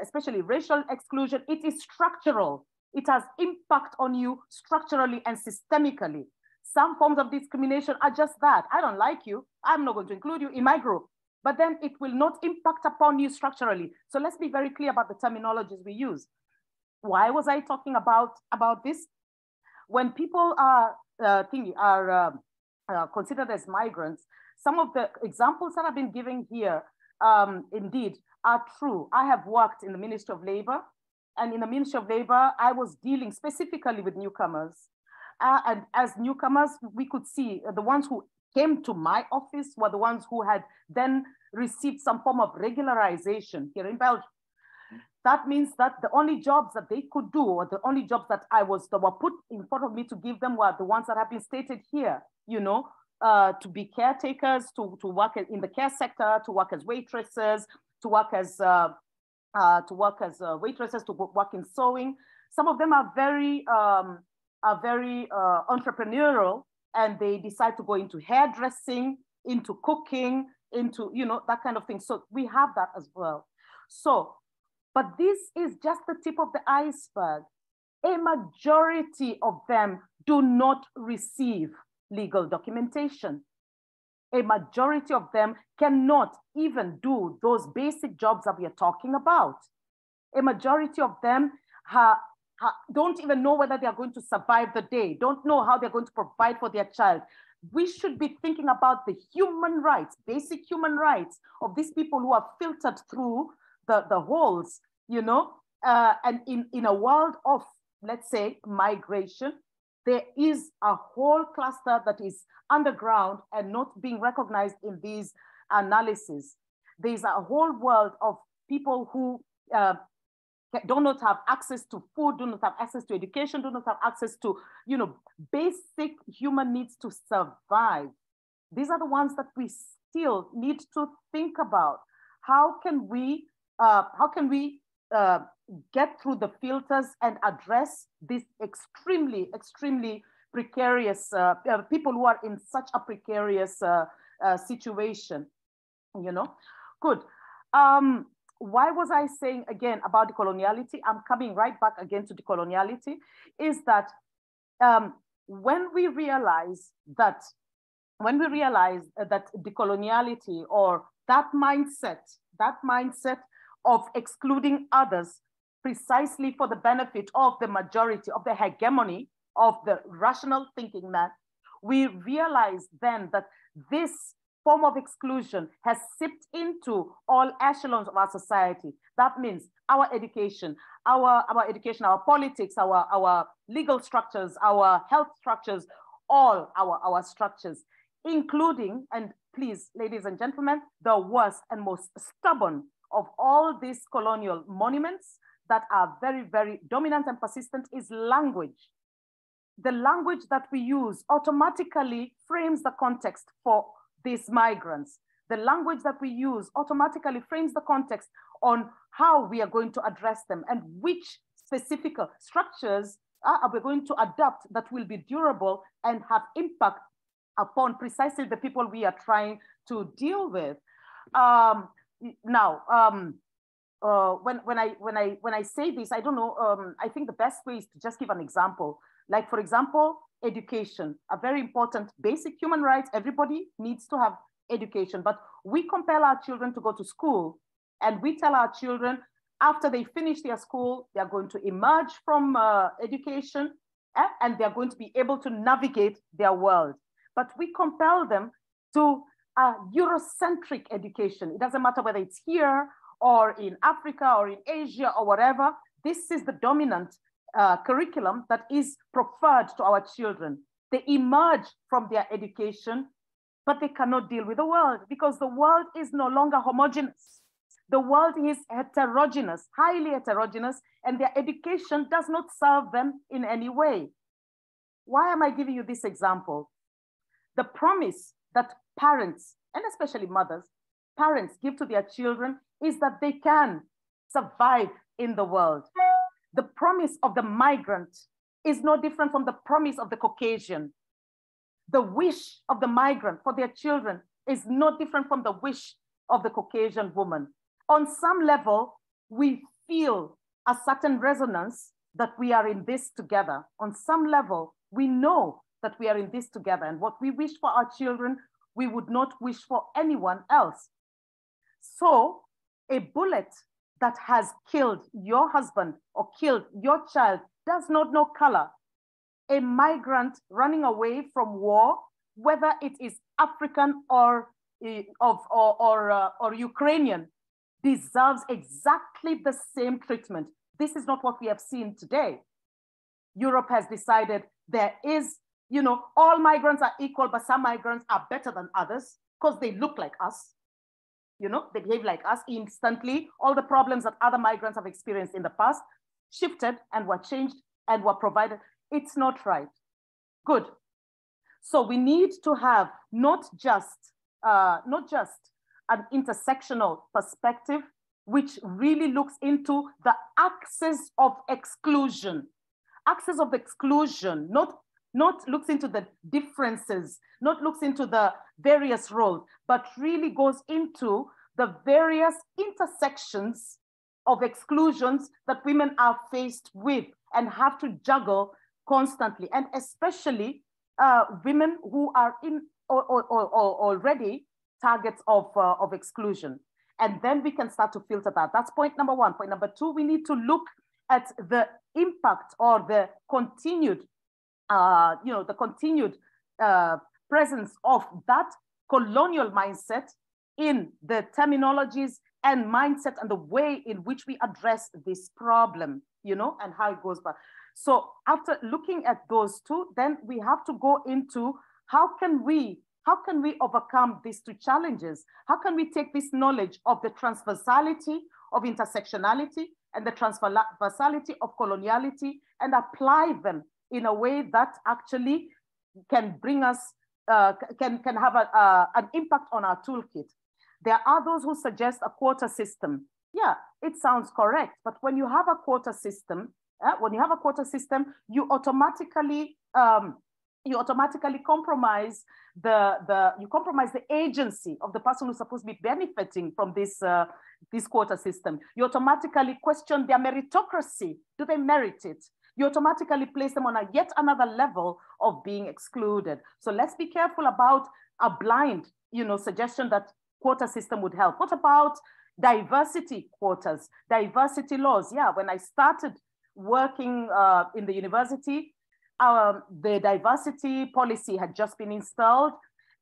especially racial exclusion, it is structural. It has impact on you structurally and systemically. Some forms of discrimination are just that. I don't like you. I'm not going to include you in my group. But then it will not impact upon you structurally. So let's be very clear about the terminologies we use. Why was I talking about this? When people are considered as migrants, some of the examples that I've been giving here indeed are true. I have worked in the Ministry of Labor, and in the Ministry of Labor, I was dealing specifically with newcomers. And as newcomers, we could see the ones who came to my office were the ones who had then received some form of regularization here in Belgium. That means that the only jobs that they could do, or the only jobs that were put in front of me to give them, were the ones that have been stated here, to be caretakers, to work in the care sector, to work as waitresses, to work as waitresses, to work in sewing. Some of them are very entrepreneurial, and they decide to go into hairdressing, into cooking, into that kind of thing. So we have that as well. So, but this is just the tip of the iceberg. A majority of them do not receive legal documentation. A majority of them cannot even do those basic jobs that we are talking about. A majority of them don't even know whether they are going to survive the day, don't know how they're going to provide for their child. We should be thinking about the human rights, basic human rights of these people who are filtered through the holes, and in a world of, let's say, migration, there is a whole cluster that is underground and not being recognized in these analyses. There's a whole world of people who do not have access to food, do not have access to education, do not have access to, basic human needs to survive. These are the ones that we still need to think about. How can we get through the filters and address these extremely, extremely precarious people who are in such a precarious situation, Good. Why was I saying again about decoloniality? I'm coming right back again to decoloniality, is that when we realize that decoloniality, or that mindset of excluding others precisely for the benefit of the majority, of the hegemony of the rational thinking man, we realize then that this form of exclusion has seeped into all echelons of our society. That means our education, our politics, our legal structures, our health structures, all our structures, including, and please, ladies and gentlemen, the worst and most stubborn of all these colonial monuments that are very, very dominant and persistent is language. The language that we use automatically frames the context for these migrants. The language that we use automatically frames the context on how we are going to address them and which specific structures are we going to adopt that will be durable and have impact upon precisely the people we are trying to deal with. When I say this, I don't know, I think the best way is to just give an example. Like, for example, education, a very important basic human right. Everybody needs to have education, but we compel our children to go to school, and we tell our children after they finish their school, they are going to emerge from education and they're going to be able to navigate their world. But we compel them to a Eurocentric education. It doesn't matter whether it's here or in Africa or in Asia or whatever, this is the dominant curriculum that is preferred to our children. They emerge from their education, but they cannot deal with the world because the world is no longer homogeneous. The world is heterogeneous, highly heterogeneous, and their education does not serve them in any way. Why am I giving you this example? The promise that parents, and especially mothers, parents give to their children is that they can survive in the world. The promise of the migrant is no different from the promise of the Caucasian. The wish of the migrant for their children is no different from the wish of the Caucasian woman. On some level, we feel a certain resonance that we are in this together. On some level, we know that we are in this together, and what we wish for our children, we would not wish for anyone else. So a bullet that has killed your husband or killed your child does not know color. A migrant running away from war, whether it is African or Ukrainian, deserves exactly the same treatment. This is not what we have seen today. Europe has decided there is, all migrants are equal, but some migrants are better than others because they look like us. They behave like us instantly. All the problems that other migrants have experienced in the past shifted and were changed and were provided. It's not right. Good. So we need to have not just an intersectional perspective, which really looks into the axis of exclusion. Axis of exclusion, not looks into the differences, not looks into the various roles, but really goes into the various intersections of exclusions that women are faced with and have to juggle constantly, and especially women who are in or already targets of exclusion. And then we can start to filter that. That's point number one. Point number two, we need to look at the impact or the continued, presence of that colonial mindset in the terminologies and mindset and the way in which we address this problem, and how it goes back. So after looking at those two, then we have to go into how can we overcome these two challenges? How can we take this knowledge of the transversality of intersectionality and the transversality of coloniality and apply them in a way that actually can bring us, can have an impact on our toolkit? There are those who suggest a quota system. Yeah, it sounds correct, but when you have a quota system, you automatically compromise the agency of the person who's supposed to be benefiting from this quota system. You automatically question their meritocracy. Do they merit it? You automatically place them on yet another level of being excluded. So let's be careful about a blind, suggestion that quota system would help. What about diversity quotas, diversity laws? Yeah, when I started working in the university, the diversity policy had just been installed,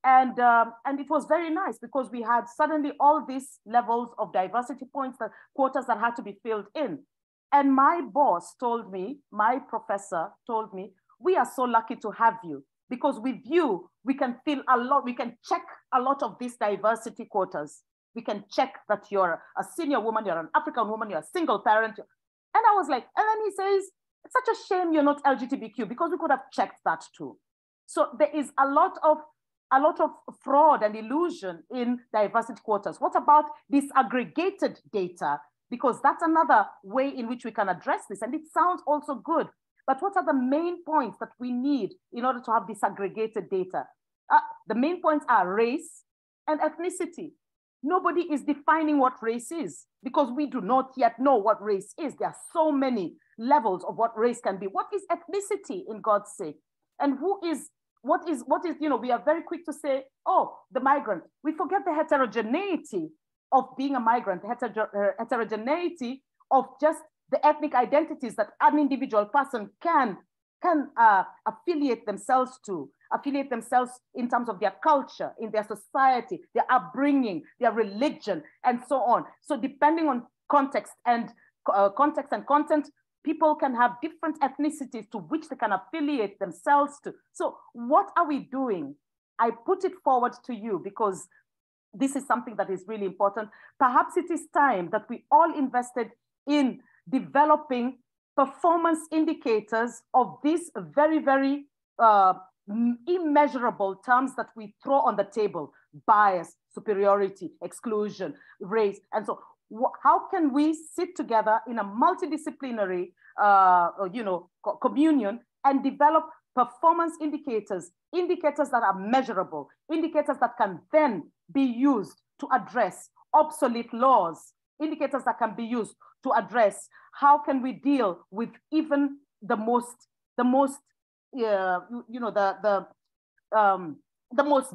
and it was very nice because we had suddenly all these levels of diversity points, that quotas that had to be filled in. And my boss told me, my professor told me, we are so lucky to have you because with you, we can fill a lot, we can check a lot of these diversity quotas. We can check that you're a senior woman, you're an African woman, you're a single parent. And I was like, and then he says, it's such a shame you're not LGBTQ because we could have checked that too. So there is a lot of fraud and illusion in diversity quotas. What about disaggregated data? Because that's another way in which we can address this. And it sounds also good, but what are the main points that we need in order to have disaggregated data? The main points are race and ethnicity. Nobody is defining what race is because we do not yet know what race is. There are so many levels of what race can be. What is ethnicity, in God's sake? And what is, we are very quick to say, oh, the migrant. We forget the heterogeneity of being a migrant, heterogeneity of just the ethnic identities that an individual person can affiliate themselves to. affiliate themselves in terms of their culture, in their society, their upbringing, their religion, and so on. So depending on context and content, people can have different ethnicities to which they can affiliate themselves to. So what are we doing? I put it forward to you because this is something that is really important. Perhaps it is time that we all invested in developing performance indicators of these very, very immeasurable terms that we throw on the table: bias, superiority, exclusion, race, and so how can we sit together in a multidisciplinary communion and develop performance indicators, indicators that are measurable, indicators that can then be used to address obsolete laws, indicators that can be used to address how can we deal with even the most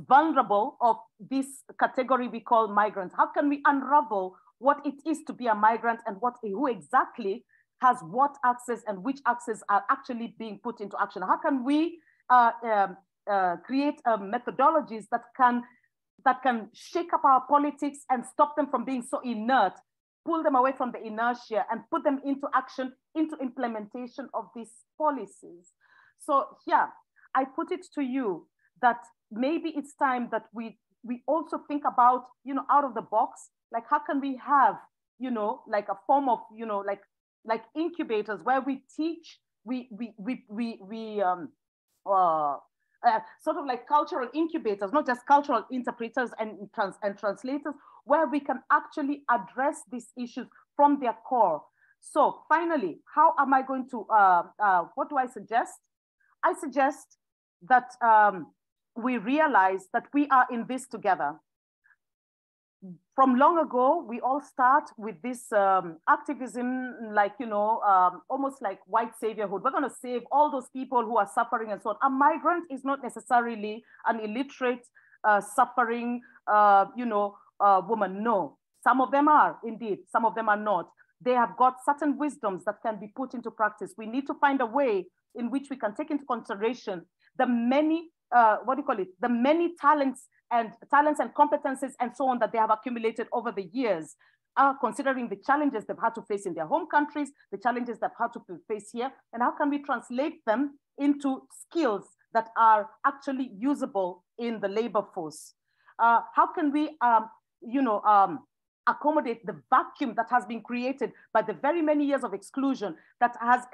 vulnerable of this category we call migrants. How can we unravel what it is to be a migrant and who exactly has what access and which access are actually being put into action? How can we create methodologies that can shake up our politics and stop them from being so inert, pull them away from the inertia and put them into action, into implementation of these policies? So yeah, I put it to you that maybe it's time that we also think about, out of the box, like how can we have, like a form of, like incubators where we teach, sort of like cultural incubators, not just cultural interpreters and translators, where we can actually address these issues from their core. So finally, how am I going to, what do I suggest? I suggest that we realize that we are in this together. From long ago, we all start with this activism, like, almost like white saviorhood. We're going to save all those people who are suffering and so on. A migrant is not necessarily an illiterate, suffering, woman. No, some of them are indeed, some of them are not. They have got certain wisdoms that can be put into practice. We need to find a way in which we can take into consideration the many, the many talents and competencies and so on that they have accumulated over the years, considering the challenges they've had to face in their home countries, the challenges they've had to face here, and how can we translate them into skills that are actually usable in the labor force? How can we, accommodate the vacuum that has been created by the very many years of exclusion that has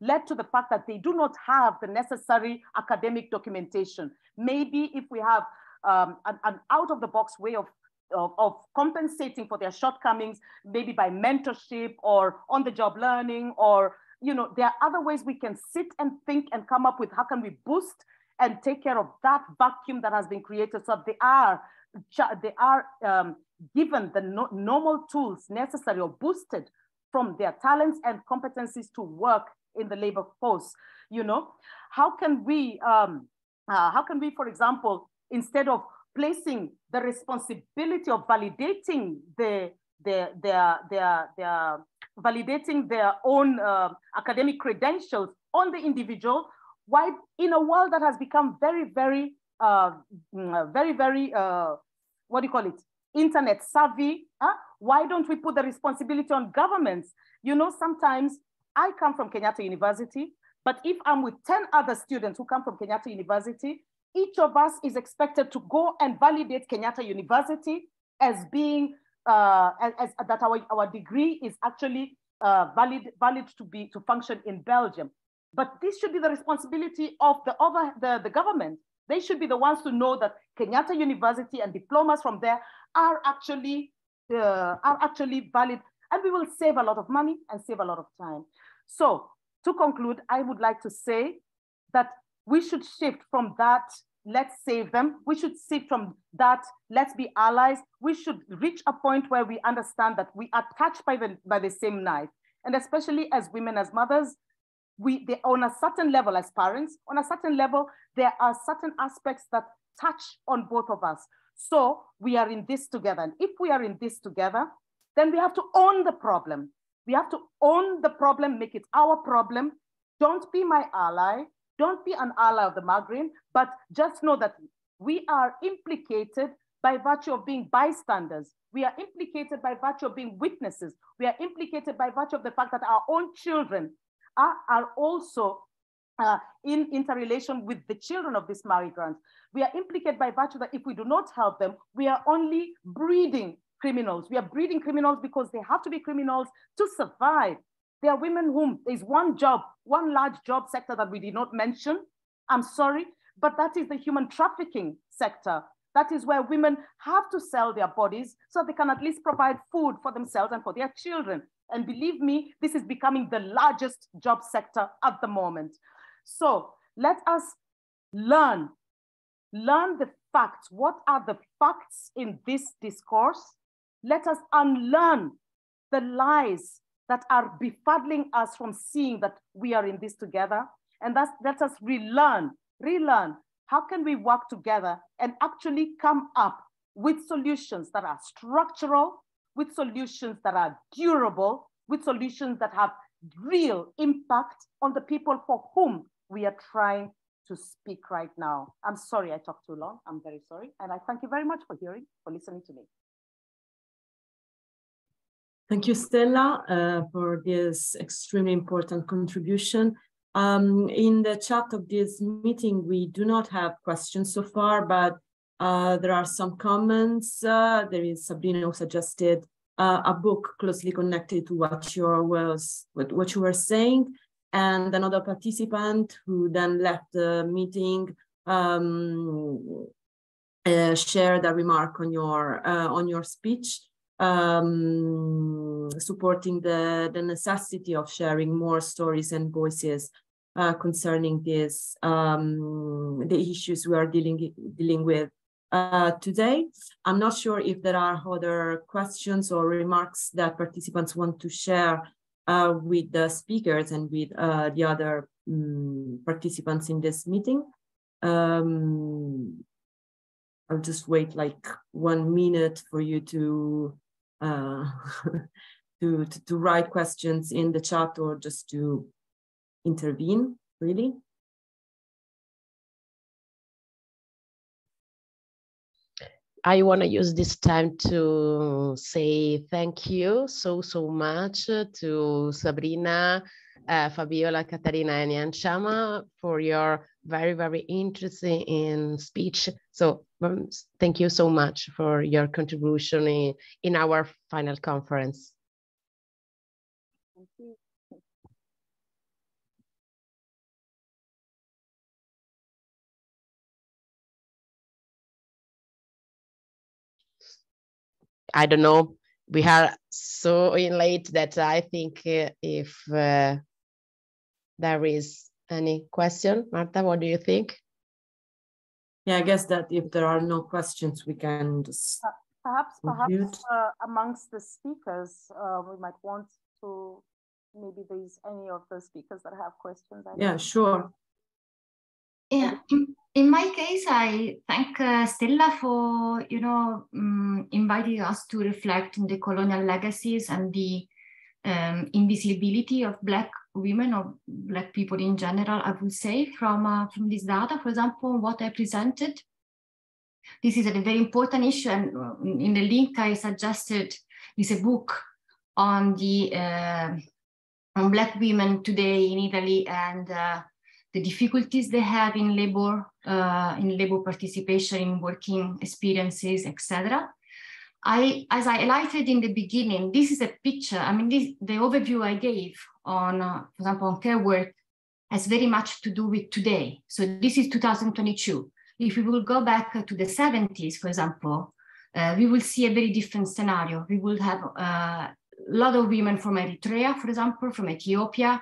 led to the fact that they do not have the necessary academic documentation? Maybe if we have an out-of-the-box way of compensating for their shortcomings, maybe by mentorship or on-the-job learning, or there are other ways we can sit and think and come up with how can we boost and take care of that vacuum that has been created, so that they are given the normal tools necessary or boosted from their talents and competencies to work in the labor force. How can we, for example, instead of placing the responsibility of validating validating their own academic credentials on the individual, why, in a world that has become very, very internet savvy, why don't we put the responsibility on governments? Sometimes I come from Kenyatta University, but if I'm with 10 other students who come from Kenyatta University, each of us is expected to go and validate Kenyatta University as being, that our degree is actually valid to function in Belgium. But this should be the responsibility of the government. They should be the ones to know that Kenyatta University and diplomas from there are actually valid, and we will save a lot of money and save a lot of time. So to conclude, I would like to say that we should shift from that, let's save them. We should shift from that, let's be allies. We should reach a point where we understand that we are touched by the same knife. And especially as women, as mothers, on a certain level, as parents, on a certain level, there are certain aspects that touch on both of us. So we are in this together. And if we are in this together, then we have to own the problem. We have to own the problem, make it our problem. Don't be my ally. Don't be an ally of the migrant, but just know that we are implicated by virtue of being bystanders. We are implicated by virtue of being witnesses. We are implicated by virtue of the fact that our own children are also in interrelation with the children of these migrants. We are implicated by virtue that if we do not help them, we are only breeding criminals. We are breeding criminals because they have to be criminals to survive. There are women whom there's one large job sector that we did not mention. I'm sorry, but that is the human trafficking sector. That is where women have to sell their bodies so they can at least provide food for themselves and for their children. And believe me, this is becoming the largest job sector at the moment. So let us learn the facts. What are the facts in this discourse? Let us unlearn the lies that are befuddling us from seeing that we are in this together. And let us relearn. How can we work together and actually come up with solutions that are structural, with solutions that are durable, with solutions that have real impact on the people for whom we are trying to speak right now. I'm sorry I talked too long. I'm very sorry. And I thank you very much for listening to me. Thank you, Stella, for this extremely important contribution. In the chat of this meeting, we do not have questions so far, but there are some comments. There is Sabrina who suggested a book closely connected to what you were saying, and another participant who then left the meeting shared a remark on your speech, supporting the necessity of sharing more stories and voices concerning this, the issues we are dealing with today. I'm not sure if there are other questions or remarks that participants want to share with the speakers and with the other participants in this meeting. I'll just wait like 1 minute for you to to write questions in the chat or just to intervene, really. I want to use this time to say thank you so much to Sabrina, Fabiola, Catarina, and Nyanchama for your very interesting speech. So thank you so much for your contribution in our final conference. Thank you. I don't know, we are so late that I think if there is any question, Marta, what do you think? Yeah, I guess that if there are no questions, we can just perhaps amongst the speakers, we might want to, maybe there's any of the speakers that have questions. Yeah, sure. Yeah, in my case, I thank Stella for, inviting us to reflect on the colonial legacies and the invisibility of Black women or Black people in general, I would say, from this data. For example, what I presented, this is a very important issue, and in the link I suggested is a book on the on Black women today in Italy and the difficulties they have in labor participation, in working experiences, etc. As I highlighted in the beginning, this is a picture. I mean, the overview I gave on, for example, on care work has very much to do with today. So this is 2022. If we will go back to the 70s, for example, we will see a very different scenario. We will have a lot of women from Eritrea, for example, from Ethiopia,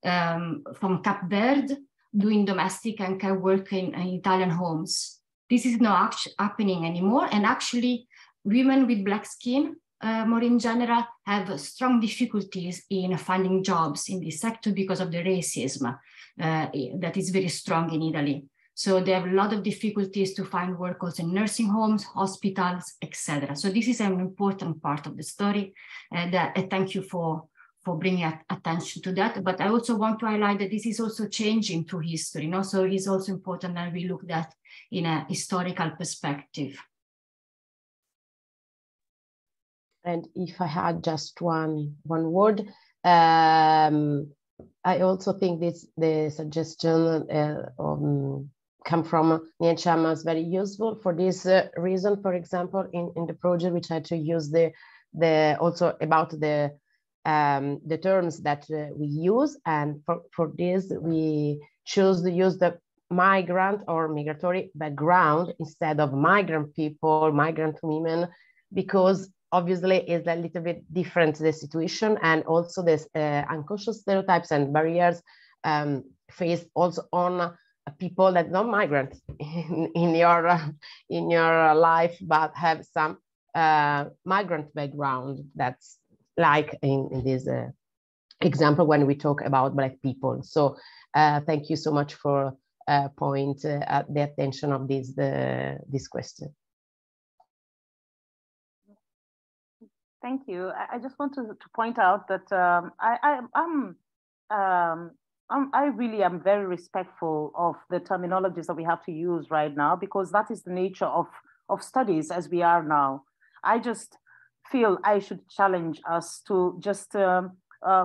from Cape Verde, doing domestic and care work in Italian homes. This is not happening anymore. And actually, women with Black skin, more in general, have strong difficulties in finding jobs in this sector because of the racism that is very strong in Italy. So they have a lot of difficulties to find work also in nursing homes, hospitals, etc. So this is an important part of the story. And thank you for bringing attention to that. But I also want to highlight that this is also changing through history. So it's also important that we look at that in a historical perspective. And if I had just one word, I also think the suggestion come from Nyanchama is very useful for this reason. For example, in the project, we try to use also about the terms that we use, and for this we choose to use the migrant or migratory background instead of migrant people, migrant women, because obviously it's a little bit different, the situation, and also this unconscious stereotypes and barriers faced also on people that not migrants in your life, but have some migrant background. That's like in this example when we talk about Black people. So thank you so much for point the attention of this question. Thank you. I just want to point out that I really am very respectful of the terminologies that we have to use right now, because that is the nature of studies as we are now. I just feel I should challenge us to just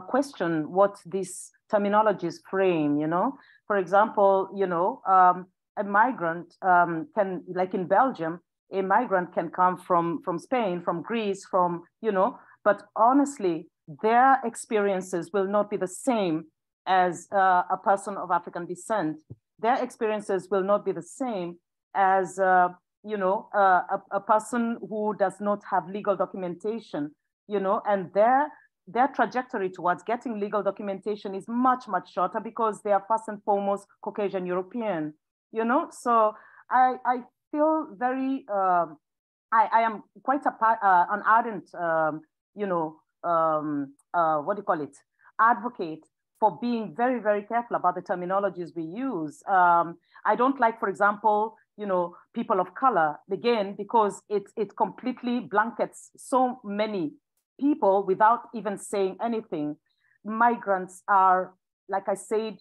question what these terminologies frame, you know. For example, you know, a migrant can, like in Belgium, a migrant can come from Spain, from Greece, from, you know, but honestly, their experiences will not be the same as a person of African descent. Their experiences will not be the same as, you know, a person who does not have legal documentation, you know, and their trajectory towards getting legal documentation is much, much shorter because they are first and foremost Caucasian European, you know. So I feel very, I am quite an ardent, you know, what do you call it, advocate for being very, very careful about the terminologies we use. I don't like, for example, you know, people of color, again, because it completely blankets so many people without even saying anything. Migrants are, like I said,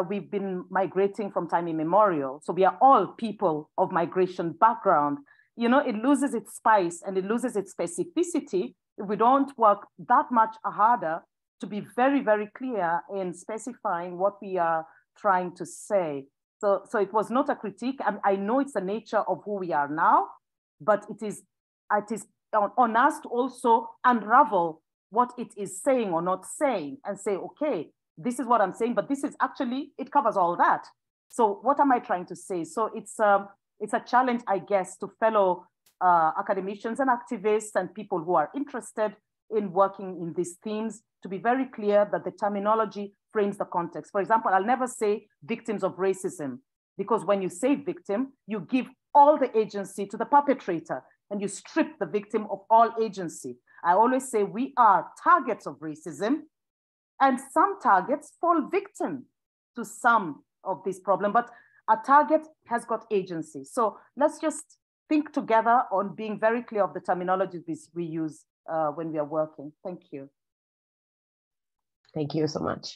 we've been migrating from time immemorial. So we are all people of migration background. You know, it loses its spice and it loses its specificity if we don't work that much harder to be very, very clear in specifying what we are trying to say. So it was not a critique. I know it's the nature of who we are now, but it is on us to also unravel what it is saying or not saying and say, okay, this is what I'm saying, but this is actually, it covers all that. So what am I trying to say? So it's a challenge, I guess, to fellow academicians and activists and people who are interested in working in these themes to be very clear that the terminology frames the context. For example, I'll never say victims of racism, because when you say victim, you give all the agency to the perpetrator and you strip the victim of all agency. I always say we are targets of racism, and some targets fall victim to some of this problem, but a target has got agency. So let's just think together on being very clear of the terminology we use when we are working. Thank you. Thank you so much.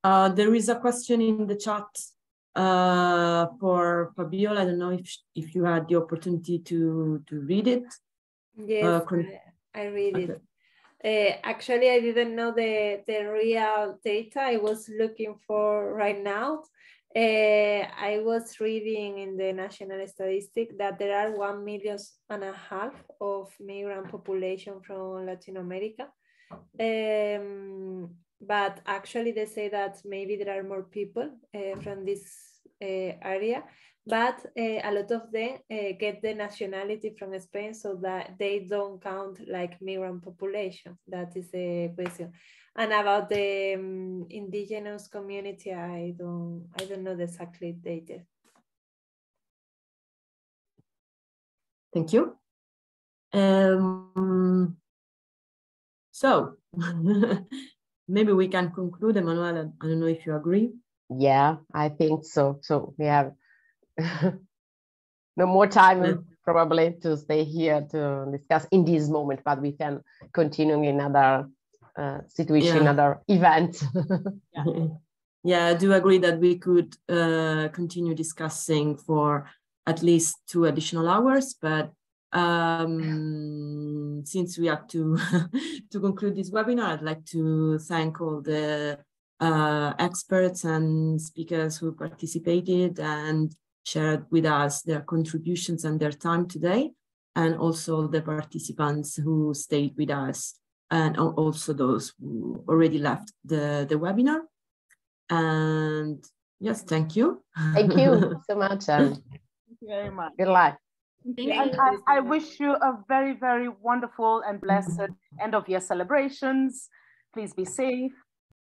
There is a question in the chat for Fabiola. I don't know if you had the opportunity to read it. Yes, I read it. Actually, I didn't know the real data I was looking for right now. I was reading in the national statistic that there are 1.5 million of migrant population from Latin America. But actually they say that maybe there are more people from this area, but a lot of them get the nationality from Spain, so that they don't count like migrant population. That is the question. And about the indigenous community, I don't know the exactly data. Thank you. So maybe we can conclude, Emanuela. I don't know if you agree. Yeah, I think so. So we have no more time probably to stay here to discuss in this moment, but we can continue in other situation, other events. Yeah, I do agree that we could continue discussing for at least 2 additional hours, but since we have to to conclude this webinar, I'd like to thank all the experts and speakers who participated and shared with us their contributions and their time today, and also the participants who stayed with us, and also those who already left the webinar. And yes, thank you. Thank you so much. Thank you very much. Good luck. And I wish you a very, very wonderful and blessed end of year celebrations. Please be safe.